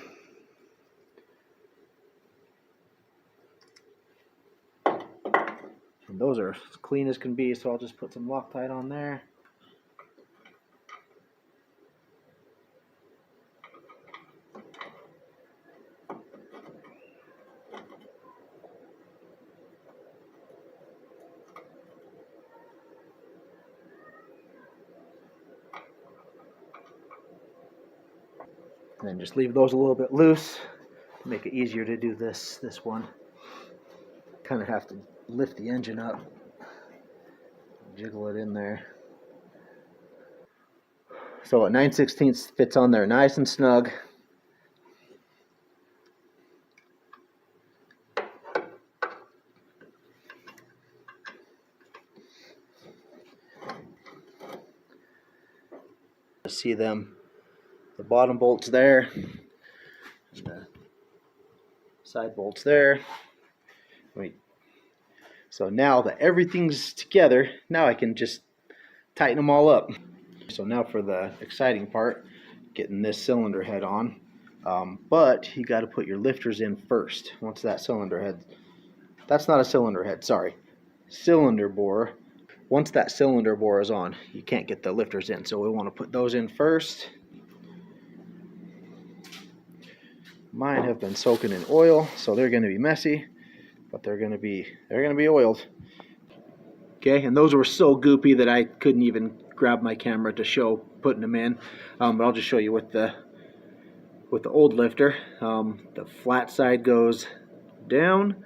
And those are as clean as can be, so I'll just put some Loctite on there. And then just leave those a little bit loose to make it easier to do this one. Kind of have to lift the engine up, jiggle it in there. So a 9/16 fits on there nice and snug. See them, the bottom bolts there, and the side bolts there. Wait. So now that everything's together, now I can just tighten them all up. So now for the exciting part, getting this cylinder head on. But you got to put your lifters in first. Once that cylinder head, that's not a cylinder head, sorry, cylinder bore. Once that cylinder bore is on, you can't get the lifters in. So we want to put those in first. Mine have been soaking in oil, so they're going to be messy, but they're going to be oiled. Okay, and those were so goopy that I couldn't even grab my camera to show putting them in. But I'll just show you with the old lifter. The flat side goes down,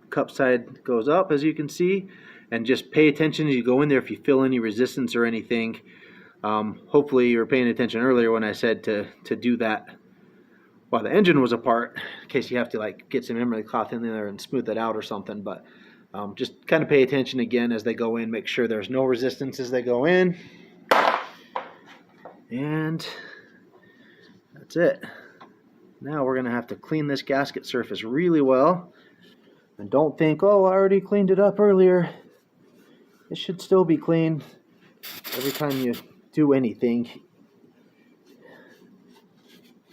cup side goes up, as you can see. And just pay attention as you go in there if you feel any resistance or anything. Hopefully you were paying attention earlier when I said to do that while the engine was apart, in case you have to like get some emery cloth in there and smooth it out or something. But just kind of pay attention again as they go in. Make sure there's no resistance as they go in. And that's it. Now we're going to have to clean this gasket surface really well. And don't think, oh, I already cleaned it up earlier. It should still be clean. Every time you do anything,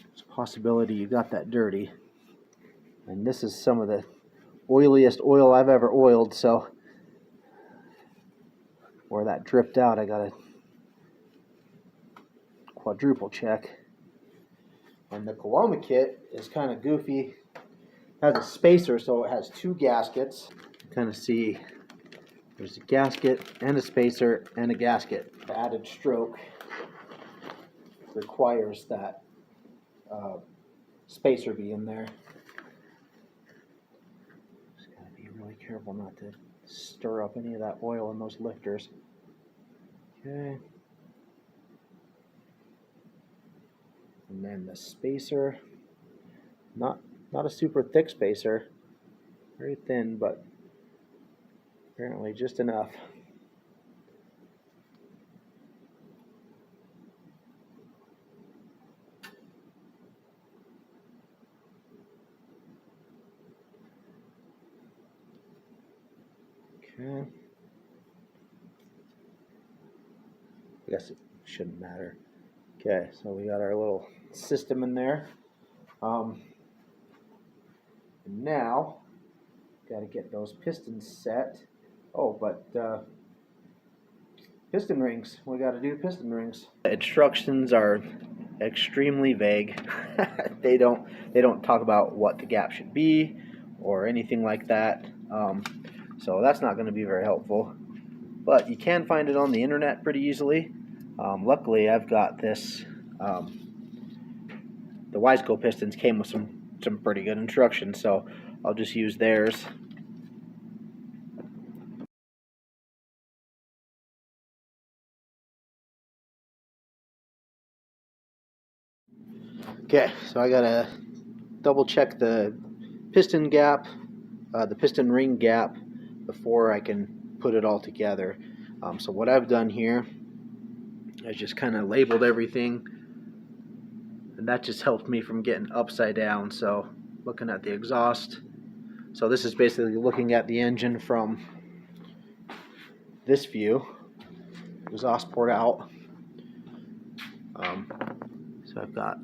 there's a possibility you got that dirty. And this is some of the oiliest oil I've ever oiled, so where that dripped out, I gotta quadruple check. And the Kalama kit is kind of goofy. It has a spacer, so it has two gaskets. Kind of see there's a gasket and a spacer and a gasket. The added stroke requires that spacer be in there. Just gotta be really careful not to stir up any of that oil in those lifters. Okay. And then the spacer, not a super thick spacer, very thin, but apparently just enough. Okay. I guess it shouldn't matter. Okay, so we got our little system in there. And now, got to get those pistons set. Oh, but piston rings. We got to do piston rings. The instructions are extremely vague. They don't talk about what the gap should be or anything like that. So that's not going to be very helpful. But you can find it on the internet pretty easily. Luckily, I've got this. The Wiseco pistons came with some pretty good instructions, so I'll just use theirs. Okay, so I gotta double check the piston gap, the piston ring gap, before I can put it all together. So what I've done here is just kind of labeled everything, and that just helped me from getting upside down. So looking at the exhaust, so this is basically looking at the engine from this view, exhaust port out. So I've got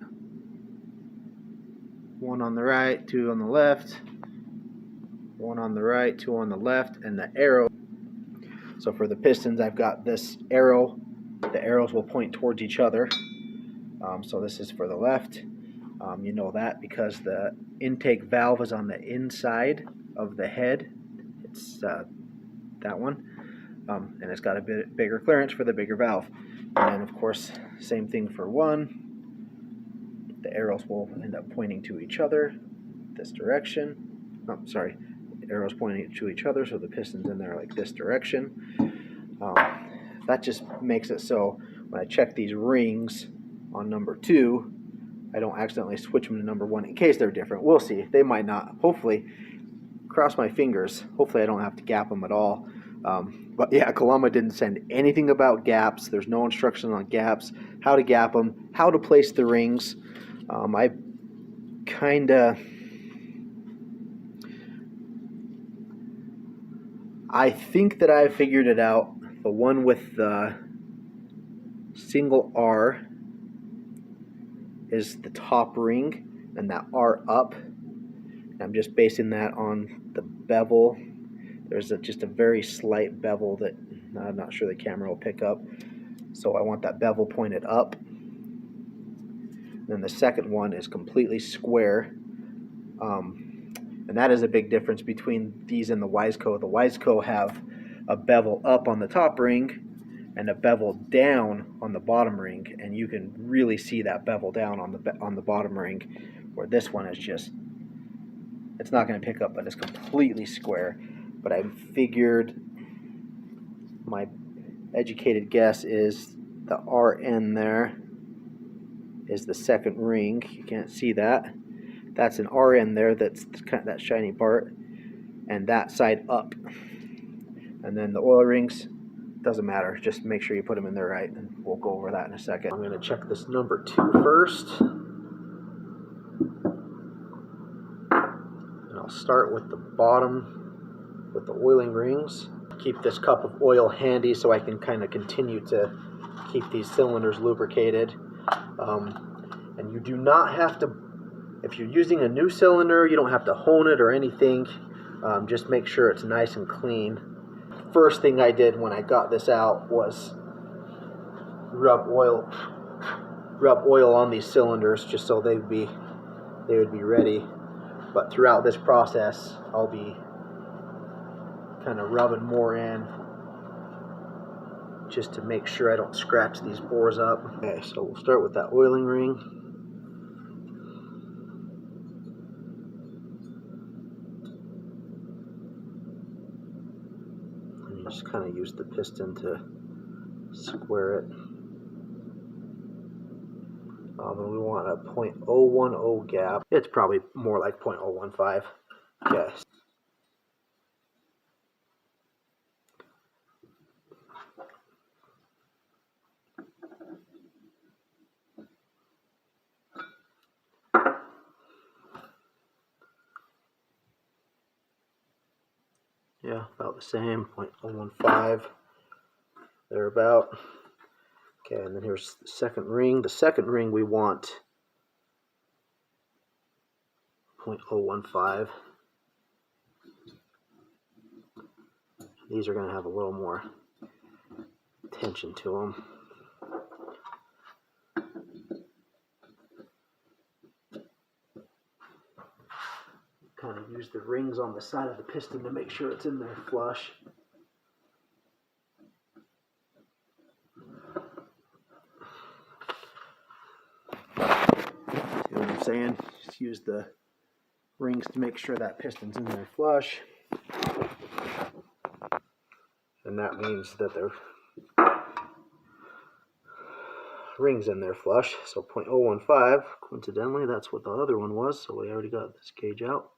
one on the right, two on the left, one on the right, two on the left, and the arrow. So for the pistons, I've got this arrow. The arrows will point towards each other. So this is for the left. You know that because the intake valve is on the inside of the head. It's that one. And it's got a bit bigger clearance for the bigger valve. And of course, same thing for one. The arrows will end up pointing to each other, this direction. Oh, sorry, the arrows pointing to each other, so the piston's in there like this direction. That just makes it so when I check these rings on number 2, I don't accidentally switch them to number 1 in case they're different. We'll see. They might not. Hopefully, cross my fingers. Hopefully I don't have to gap them at all. But yeah, Kalama didn't send anything about gaps. There's no instruction on gaps, how to gap them, how to place the rings. I think that I figured it out. The one with the single R is the top ring, and that R up. I'm just basing that on the bevel. There's just a very slight bevel that I'm not sure the camera will pick up. So I want that bevel pointed up. Then the second one is completely square. And that is a big difference between these and the Wiseco. The Wiseco have a bevel up on the top ring and a bevel down on the bottom ring, and you can really see that bevel down on the bottom ring, where this one is just, it's not going to pick up, but it's completely square. But I figured, my educated guess is the RN there is the second ring. You can't see that. That's an RN there, that's kind of that shiny part, and that side up. And then the oil rings, doesn't matter, just make sure you put them in there right, and we'll go over that in a second. I'm going to check this number 2 first. And I'll start with the bottom with the oiling rings. Keep this cup of oil handy so I can kind of continue to keep these cylinders lubricated. And you do not have to, if you're using a new cylinder, you don't have to hone it or anything. Just make sure it's nice and clean. First thing I did when I got this out was rub oil on these cylinders just so they would be ready. But throughout this process, I'll be kind of rubbing more in just to make sure I don't scratch these bores up. Okay, so we'll start with that oiling ring. Just kind of use the piston to square it. And we want a 0.010 gap. It's probably more like 0.015. Okay. Yeah, about the same, 0.015, thereabout. Okay, and then here's the second ring. The second ring we want 0.015. These are going to have a little more tension to them. Kind of use the rings on the side of the piston to make sure it's in there flush. See what I'm saying? Just use the rings to make sure that piston's in there flush. And that means that the rings in there flush. So 0.015, coincidentally, that's what the other one was. So we already got this gauge out.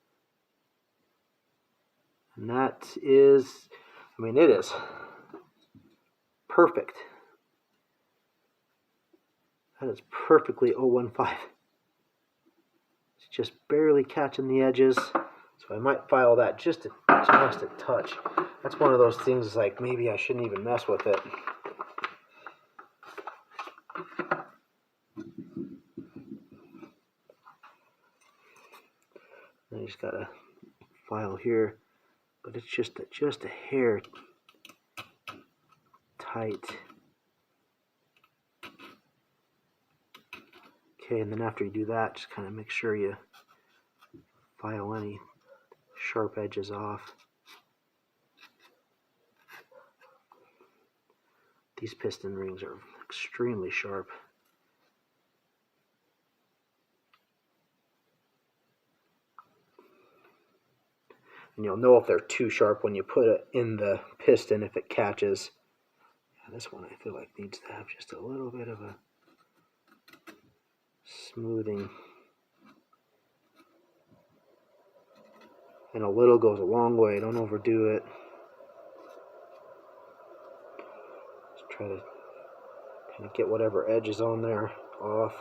And that is, I mean, it is perfect. That is perfectly 0.015. It's just barely catching the edges. So I might file that just a touch. That's one of those things, like maybe I shouldn't even mess with it. I just got a file here, but it's just a hair tight. Okay, and then after you do that, just kind of make sure you file any sharp edges off. These piston rings are extremely sharp. And you'll know if they're too sharp when you put it in the piston if it catches. Yeah, this one I feel like needs to have just a little bit of a smoothing. And a little goes a long way. Don't overdo it. Just try to kind of get whatever edge is on there off.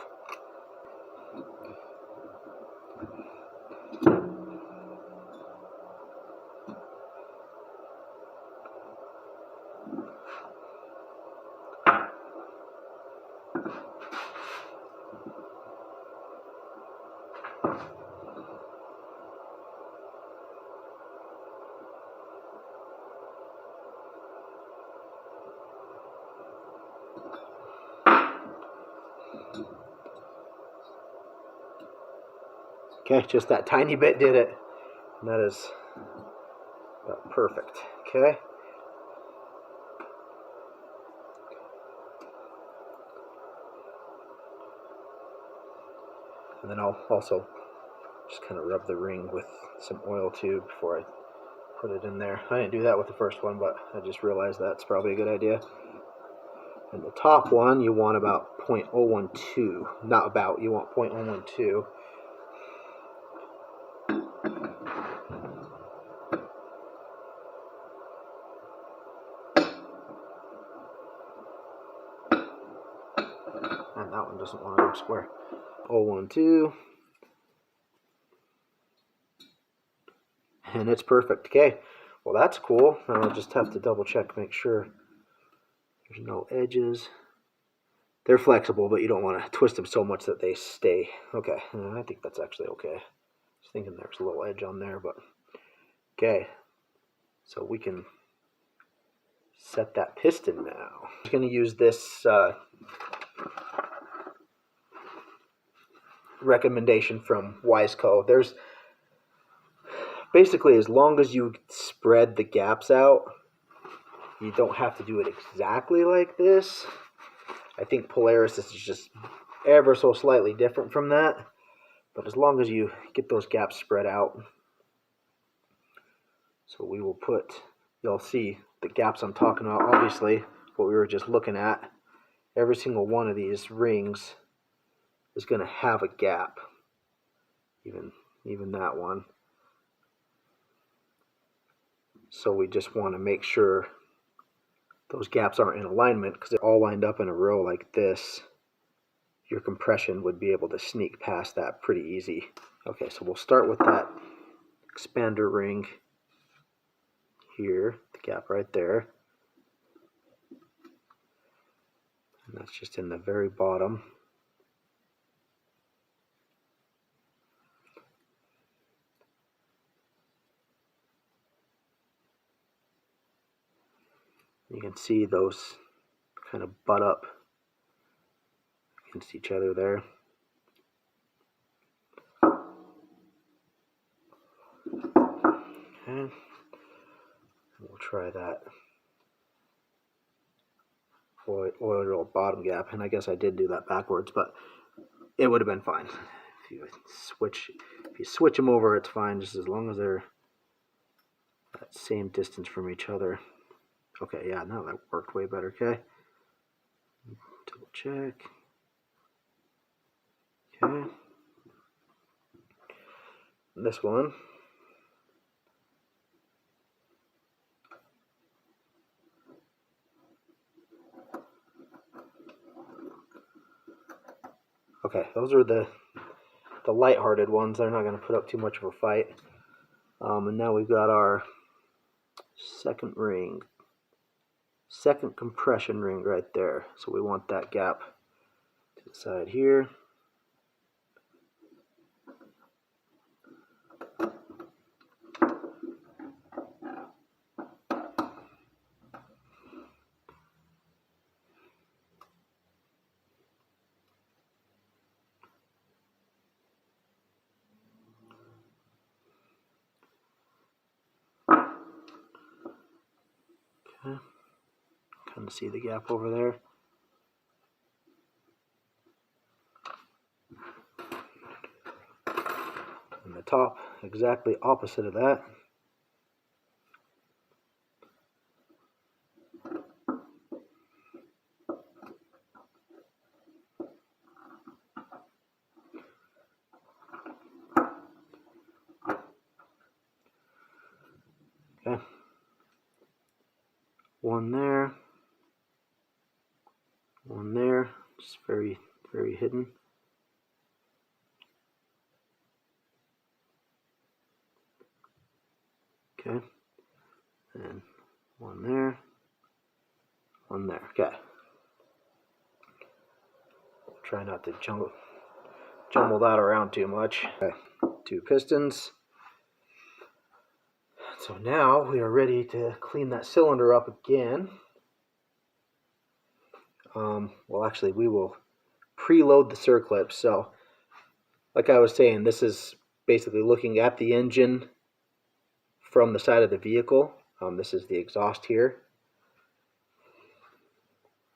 Okay, just that tiny bit did it. And that is about perfect. Okay. And then I'll also just kind of rub the ring with some oil tube before I put it in there. I didn't do that with the first one, but I just realized that's probably a good idea. And the top one, you want about 0.012. Not about, you want 0.012. And that one doesn't want to go square. 0.012. And it's perfect. Okay, well that's cool. Now I'll just have to double check, make sure there's no edges. They're flexible, but you don't want to twist them so much that they stay. Okay, I think that's actually okay. I was thinking there's a little edge on there, but okay. So we can set that piston now. I'm just going to use this recommendation from Wiseco. There's basically, as long as you spread the gaps out, you don't have to do it exactly like this. I think Polaris is just ever so slightly different from that. But as long as you get those gaps spread out. So we will put, you'll see the gaps I'm talking about, obviously, what we were just looking at, every single one of these rings is going to have a gap, even that one. So we just want to make sure those gaps aren't in alignment, because they're all lined up in a row like this. Your compression would be able to sneak past that pretty easy. Okay, so we'll start with that expander ring here, the gap right there. And that's just in the very bottom. You can see those kind of butt up against each other there. Okay, we'll try that oil roll bottom gap, and I guess I did do that backwards, but it would have been fine. If you switch them over, it's fine, just as long as they're that same distance from each other. Okay, yeah, now that worked way better. Okay, double check. Okay, this one. Okay, those are the light-hearted ones. They're not going to put up too much of a fight. And now we've got our second ring, second compression ring right there. So we want that gap to the side here. Okay, kind of see the gap over there. And the top, exactly opposite of that. Okay, one there, just very, very hidden. Okay, and one there, one there. Okay, try not to jumble that around too much. Okay, 2 pistons. So now we are ready to clean that cylinder up again. Well, actually, we will preload the circlips. So, like I was saying, this is basically looking at the engine from the side of the vehicle. This is the exhaust here.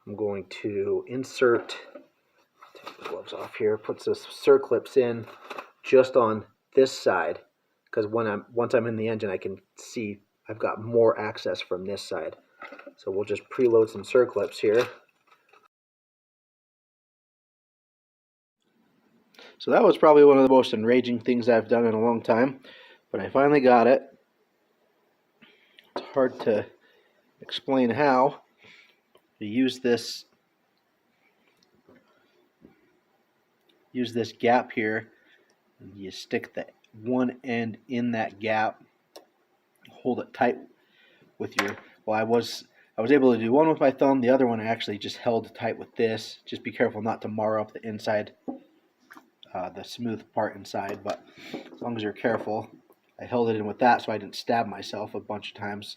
I'm going to insert, take the gloves off here, put the circlips in just on this side, because once I'm in the engine, I can see I've got more access from this side. So we'll just preload some circlips here. So that was probably one of the most enraging things I've done in a long time, but I finally got it. It's hard to explain how. You use this gap here, and you stick the one end in that gap, hold it tight with your, well, I was able to do one with my thumb, the other one I actually just held tight with this. Just be careful not to mar up the inside, the smooth part inside, but as long as you're careful. I held it in with that so I didn't stab myself a bunch of times,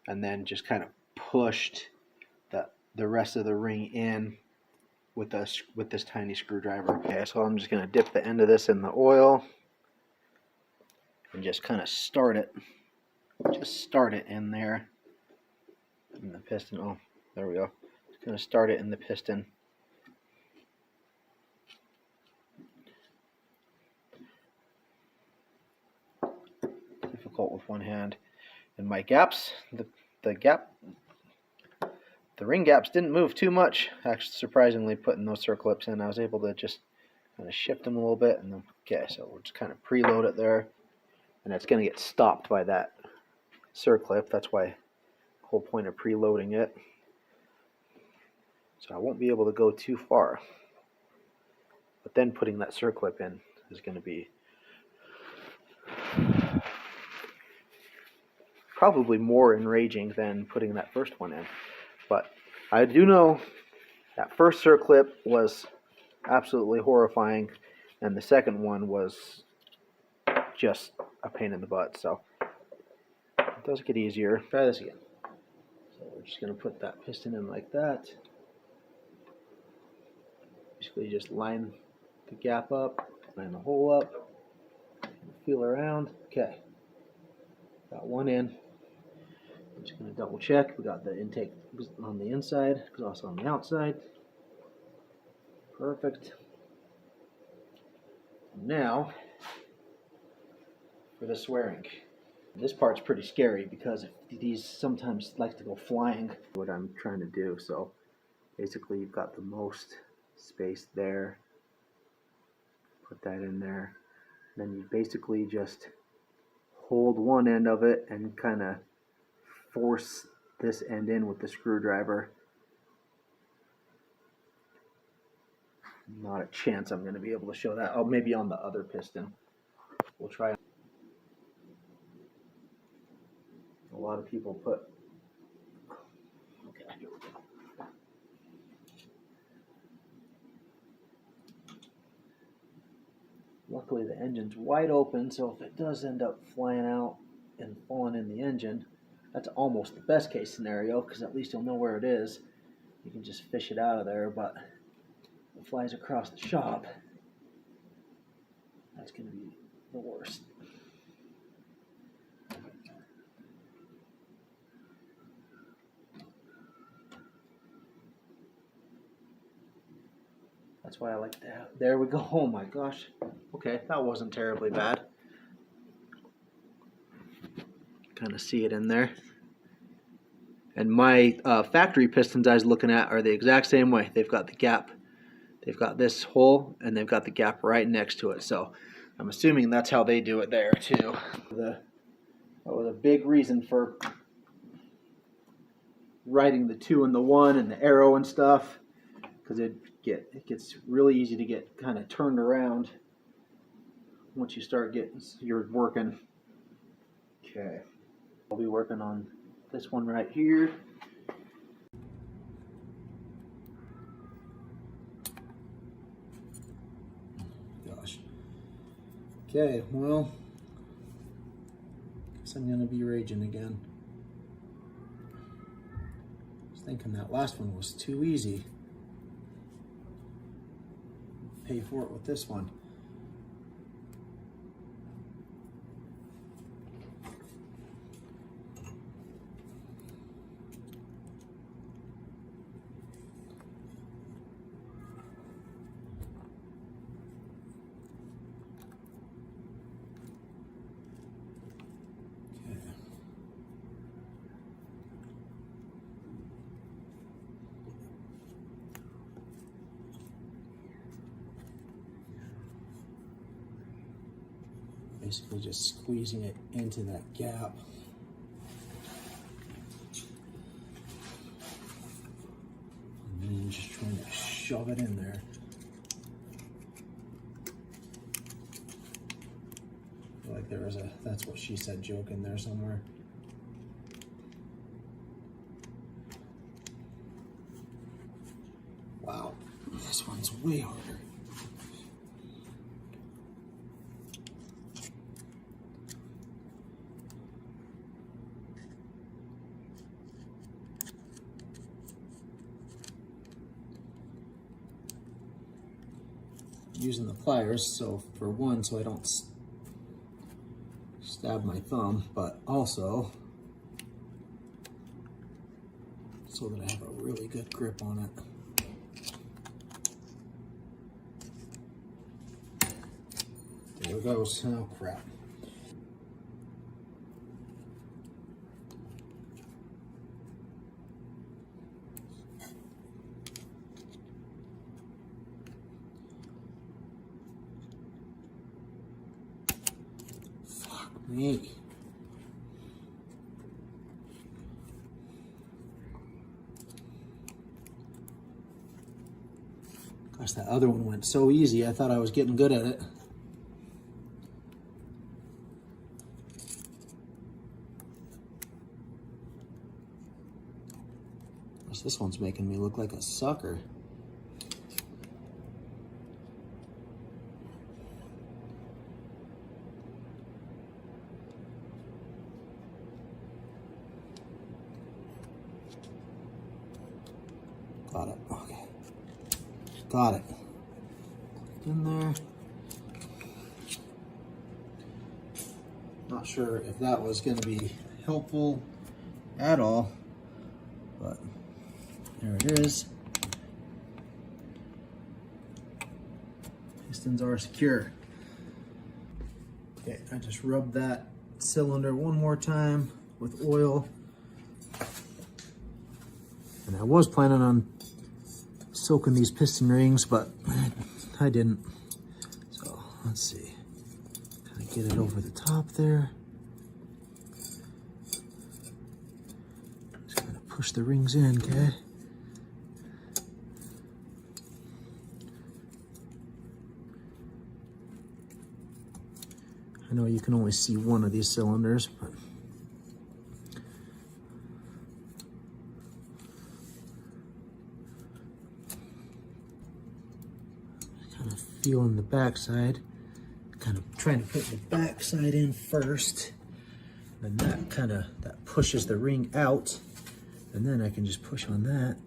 and then just kind of pushed the rest of the ring in with this tiny screwdriver. Okay, so I'm just going to dip the end of this in the oil and just kind of start it in there in the piston. Oh, there we go. Just going to start it in the piston. Difficult with one hand. And my gaps, the the ring gaps didn't move too much. Actually, surprisingly, putting those circlips in, I was able to just kind of shift them a little bit. And then, okay, so we'll just kind of preload it there. And it's going to get stopped by that circlip. That's why the whole point of preloading it. So I won't be able to go too far. But then putting that circlip in is going to be probably more enraging than putting that first one in. But I do know that first circlip was absolutely horrifying, and the second one was just a pain in the butt. So it does get easier. Try this again. So we're just going to put that piston in like that. Basically just line the gap up, line the hole up, feel around. Okay, got one in. I'm just going to double check. We got the intake on the inside, exhaust on the outside. Perfect. Now for the swearing. This part's pretty scary because these sometimes like to go flying. What I'm trying to do. So basically you've got the most space there. Put that in there. Then you basically just hold one end of it and kind of force this end in with the screwdriver. Not a chance I'm going to be able to show that. Oh, maybe on the other piston. We'll try. A lot of people put. Okay, here we go. Luckily the engine's wide open, so if it does end up flying out and falling in the engine, that's almost the best case scenario, because at least you'll know where it is. You can just fish it out of there, but if it flies across the shop, that's going to be the worst. That's why I like that. There we go. Oh my gosh. Okay, that wasn't terribly bad. Kind of see it in there. And my factory pistons I was looking at are the exact same way. They've got the gap. They've got this hole, and they've got the gap right next to it. So I'm assuming that's how they do it there too. That was a big reason for writing the 2 and the 1 and the arrow and stuff, because it gets really easy to get kind of turned around once you start getting you're working. Okay, I'll be working on this one right here. Gosh. Okay, well, guess I'm gonna be raging again. I was thinking that last one was too easy. Pay for it with this one. Basically just squeezing it into that gap. And then just trying to shove it in there. I feel like there was a "that's what she said" joke in there somewhere. Wow, this one's way harder. Using the pliers, so for one, so I don't stab my thumb, but also so that I have a really good grip on it. There it goes. Oh crap. Neat. Gosh, that other one went so easy. I thought I was getting good at it. Gosh, this one's making me look like a sucker. Got it. Okay. Got it. In there. Not sure if that was going to be helpful at all, but there it is. Pistons are secure. Okay, I just rubbed that cylinder one more time with oil. And I was planning on soaking these piston rings, but I didn't. So let's see. Kind of get it over the top there. Just kind of push the rings in, okay? I know you can only see one of these cylinders, but feeling the backside, kind of trying to put the backside in first, and that pushes the ring out, and then I can just push on that.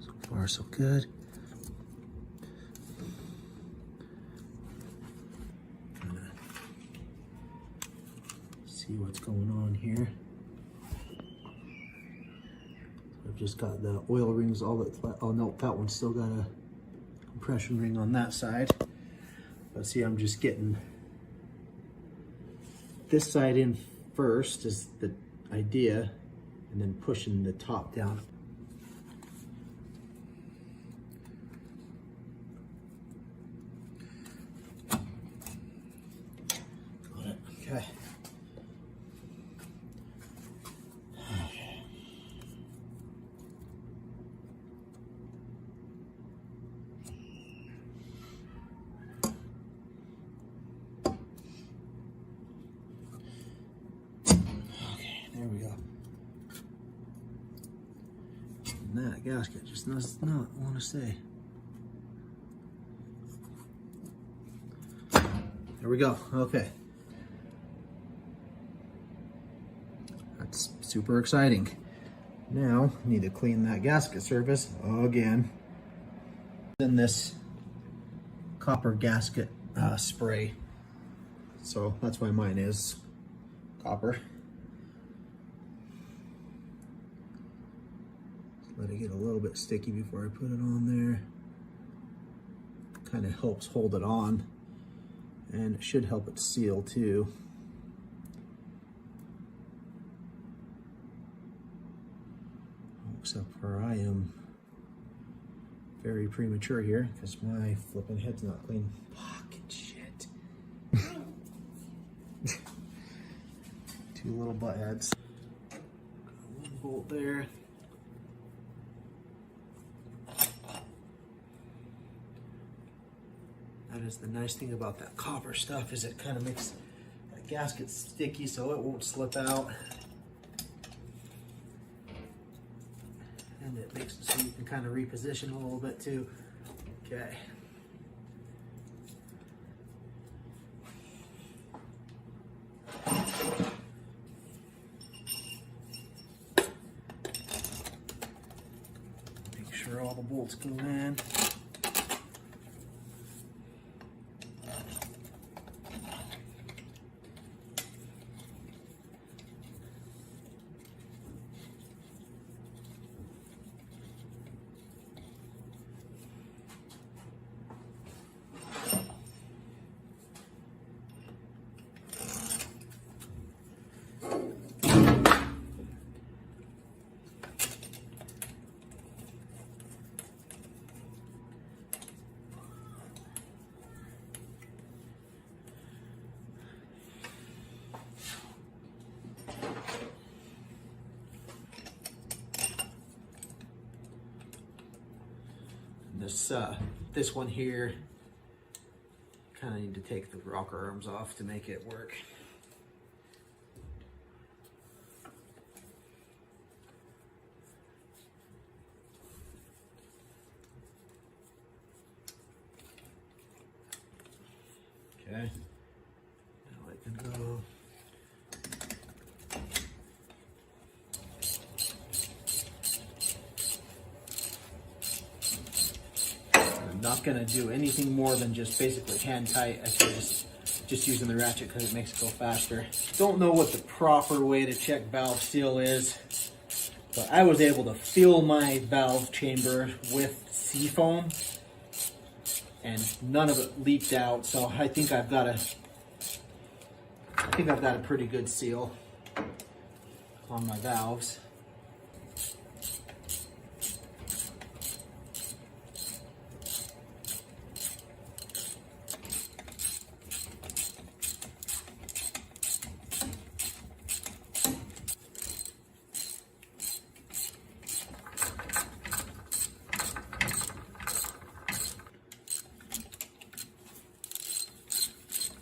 So far so good. See what's going on here. I've just got the oil rings all that, oh no, that one's still got a compression ring on that side. But see, I'm just getting this side in first is the idea, and then pushing the top down. Got it, okay. There we go. And that gasket just does not want to stay. There we go. Okay. That's super exciting. Now, I need to clean that gasket surface again. In this copper gasket spray. So that's why mine is copper. Let it get a little bit sticky before I put it on there. Kind of helps hold it on, and it should help it seal too. Except for I am very premature here because my flipping head's not clean. Fucking shit. Two little butt heads. One bolt there. That is the nice thing about that copper stuff, is it kind of makes that gasket sticky so it won't slip out. And it makes it so you can kind of reposition a little bit too. Okay. Make sure all the bolts go in. This one here, kind of need to take the rocker arms off to make it work. Okay, now I can go. I'm not gonna do anything more than just basically hand tight. I feel just using the ratchet because it makes it go faster. Don't know what the proper way to check valve seal is, but I was able to fill my valve chamber with seafoam and none of it leaked out, so I think I've got a pretty good seal on my valves.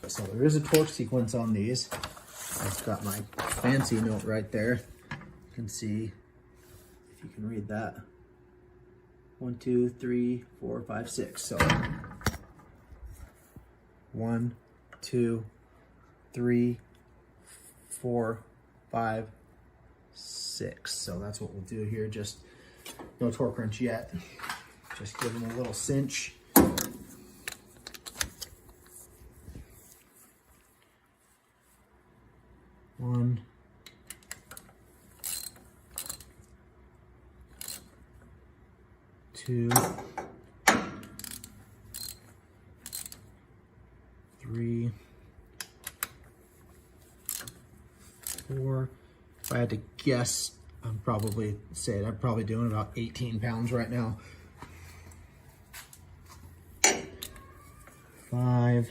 So there is a torque sequence on these. I've got my fancy note right there. You can see, if you can read that. 1, 2, 3, 4, 5, 6. So 1, 2, 3, 4, 5, 6. So that's what we'll do here. Just no torque wrench yet. Just give them a little cinch. 1, 2, 3, 4. If I had to guess, I'd probably doing about 18 pounds right now. 5,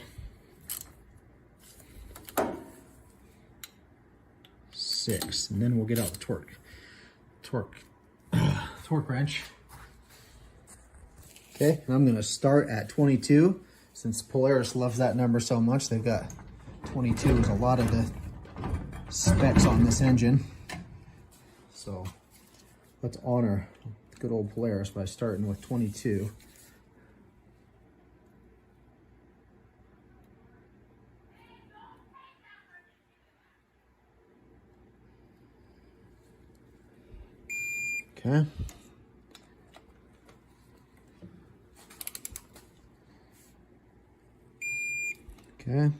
6, and then we'll get out the torque wrench. Okay, and I'm gonna start at 22. Since Polaris loves that number so much, they've got 22 is a lot of the specs on this engine. So let's honor good old Polaris by starting with 22. Okay. Okay.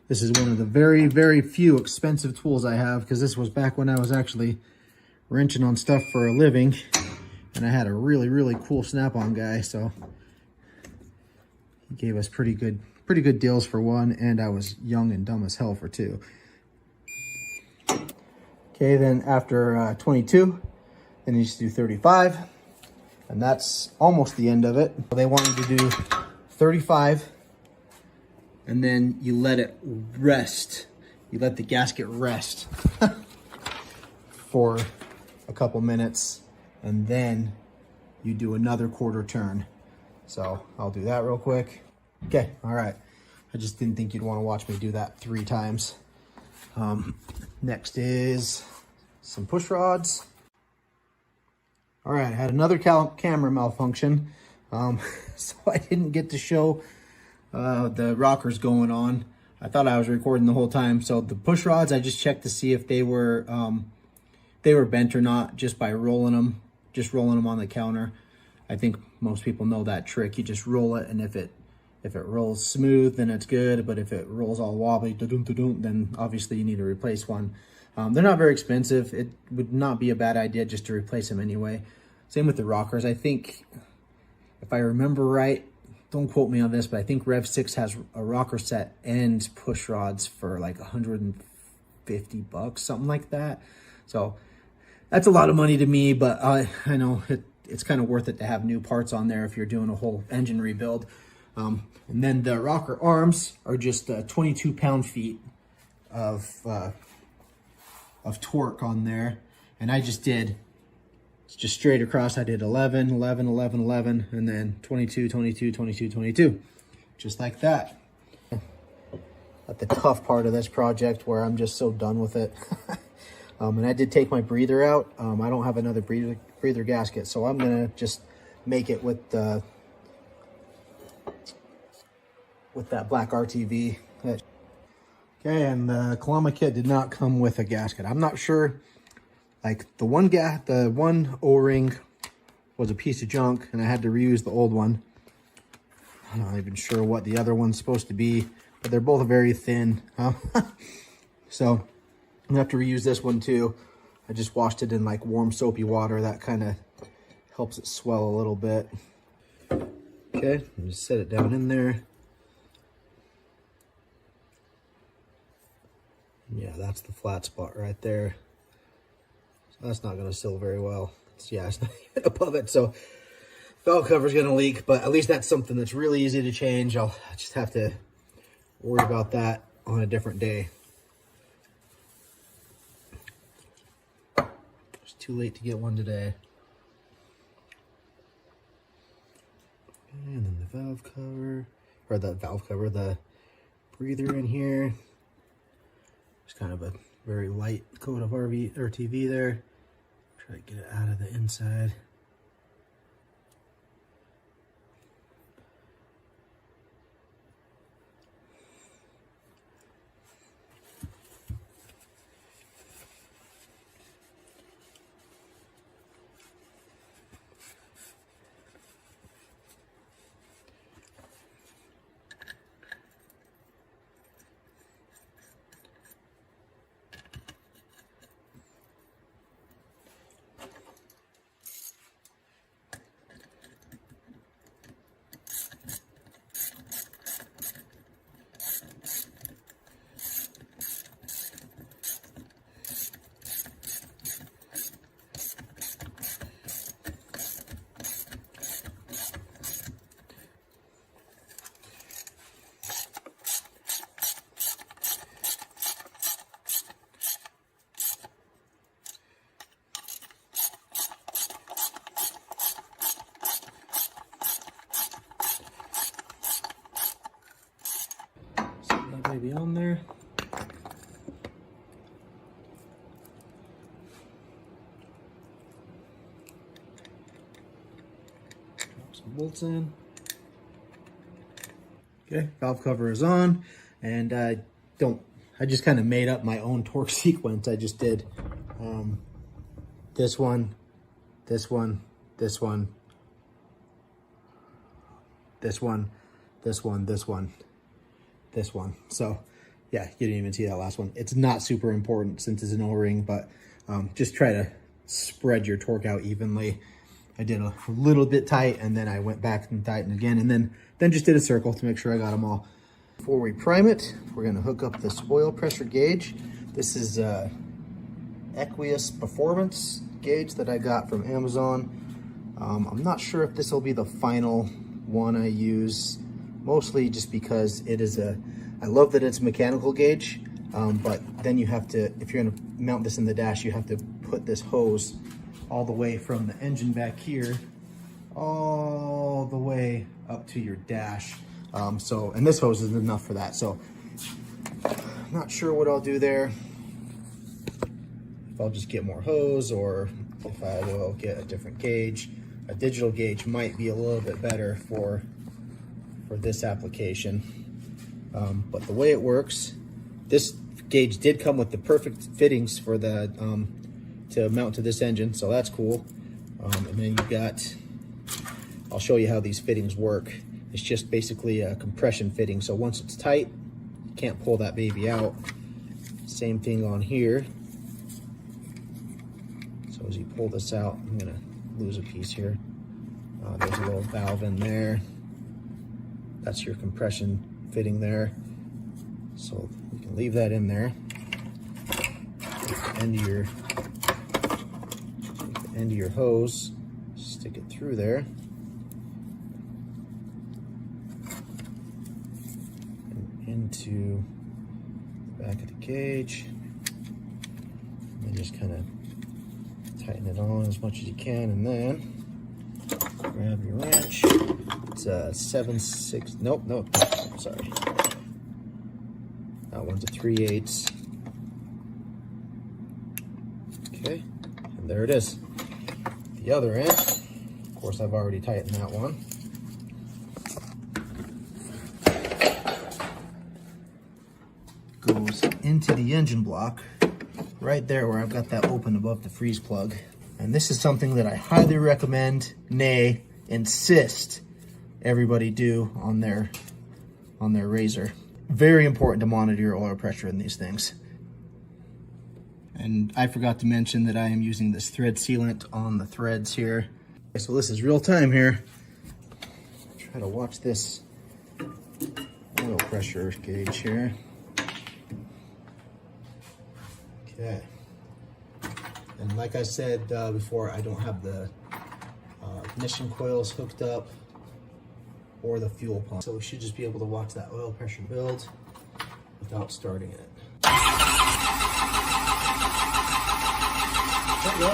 This is one of the very, very few expensive tools I have, because this was back when I was actually wrenching on stuff for a living, and I had a really, really cool snap-on guy, so he gave us pretty good deals for one, and I was young and dumb as hell for two. Okay, then after 22, then you just do 35, and that's almost the end of it. They wanted to do 35, and then you let it rest. You let the gasket rest for a couple minutes, and then you do another quarter turn. So I'll do that real quick. Okay, all right. I just didn't think you'd want to watch me do that 3 times. Next is some push rods. All right, I had another camera malfunction, so I didn't get to show the rockers going on. I thought I was recording the whole time. So the push rods, I just checked to see if they were bent or not, just by rolling them on the counter. I think most people know that trick. You just roll it, and if it rolls smooth, then it's good. But if it rolls all wobbly, then obviously you need to replace one. They're not very expensive. It would not be a bad idea just to replace them anyway. Same with the rockers. I think, if I remember right, don't quote me on this, but I think Rev 6 has a rocker set and push rods for like $150, something like that. So that's a lot of money to me, but I know it's kind of worth it to have new parts on there if you're doing a whole engine rebuild. And then the rocker arms are just 22 pound-feet of torque on there. And I just did, just straight across, I did 11, 11, 11, 11, and then 22, 22, 22, 22, just like that. At the tough part of this project where I'm just so done with it. And I did take my breather out. I don't have another breather gasket, so I'm gonna just make it with that black RTV. Okay, and the Kalama kit did not come with a gasket. I'm not sure, like the one O-ring was a piece of junk and I had to reuse the old one. I'm not even sure what the other one's supposed to be, but they're both very thin. So I'm gonna have to reuse this one too. I just washed it in like warm soapy water. That kind of helps it swell a little bit. Okay, just set it down in there. Yeah, that's the flat spot right there. So that's not gonna seal very well. It's not even above it, so valve cover's gonna leak, but at least that's something that's really easy to change. I'll just have to worry about that on a different day. It's too late to get one today. And then the valve cover, or the breather in here. It's kind of a very light coat of RTV there. Try to get it out of the inside. Maybe on there. Drop some bolts in. Okay, valve cover is on, and I just kind of made up my own torque sequence. I just did this one, this one, this one, this one, this one, this one, this one. So yeah, you didn't even see that last one. It's not super important since it's an O-ring, but just try to spread your torque out evenly. I did a little bit tight, and then I went back and tightened again, and then just did a circle to make sure I got them all. Before we prime it, we're gonna hook up this oil pressure gauge. This is Equius Performance gauge that I got from Amazon. I'm not sure if this will be the final one I use, mostly just because it is I love that it's a mechanical gauge, but then you have to, if you're gonna mount this in the dash, you have to put this hose all the way from the engine back here, all the way up to your dash. And this hose isn't enough for that. So I'm not sure what I'll do there. If I'll just get more hose, or if I will get a different gauge. A digital gauge might be a little bit better for this application. But the way it works, this gauge did come with the perfect fittings for the to mount to this engine, so that's cool. And then you've got, I'll show you how these fittings work. It's just basically a compression fitting, so once it's tight, you can't pull that baby out. Same thing on here. So as you pull this out, I'm gonna lose a piece here. There's a little valve in there. That's your compression fitting there. So you can leave that in there. End of your hose, Stick it through there. And into the back of the gauge. And then just kind of tighten it on as much as you can, and then grab your wrench. It's a 7/6. Nope, sorry. That one's a 3/8. Okay, and there it is. The other end, of course, I've already tightened that one. Goes into the engine block, right there where I've got that open above the freeze plug. And this is something that I highly recommend, nay, insist everybody do on their RZR. Very important to monitor your oil pressure in these things. And I forgot to mention that I am using this thread sealant on the threads here. So this is real time here. Try to watch this oil pressure gauge here. Okay. And like I said before, I don't have the ignition coils hooked up or the fuel pump. So we should just be able to watch that oil pressure build without starting it. There you go.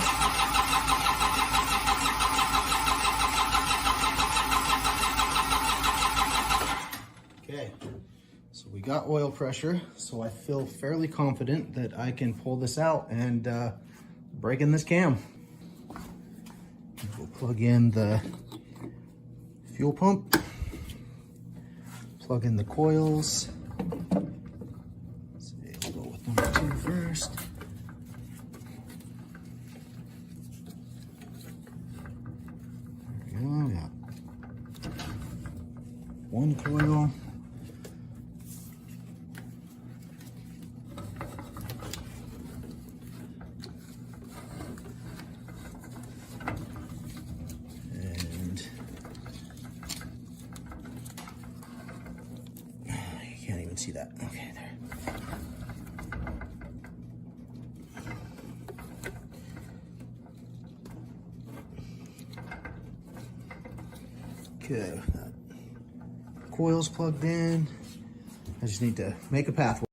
Okay, so we got oil pressure, so I feel fairly confident that I can pull this out and break in this cam. We'll plug in the fuel pump, plug in the coils. Let's see, we'll go with number 2 first. There we go, we got one coil. Can't even see that. Okay, there. Okay, coils plugged in. I just need to make a pathway.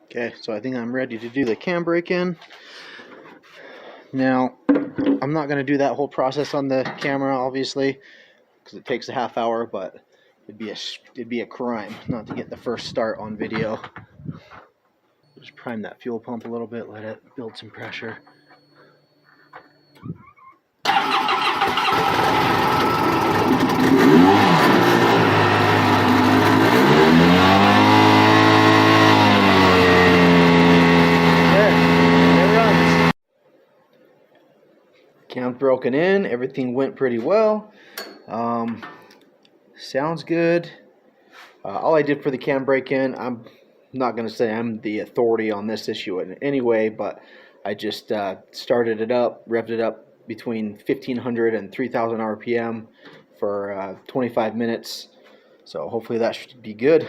Okay, so I think I'm ready to do the cam break in. Now, I'm not going to do that whole process on the camera, obviously, because it takes a half hour, but it'd be a crime not to get the first start on video. Just prime that fuel pump a little bit, let it build some pressure. There it runs. Cam's broken in, everything went pretty well. Sounds good. All I did for the cam break-in, I'm not going to say I'm the authority on this issue in any way, but I just started it up, revved it up between 1500 and 3000 RPM for 25 minutes. So hopefully that should be good.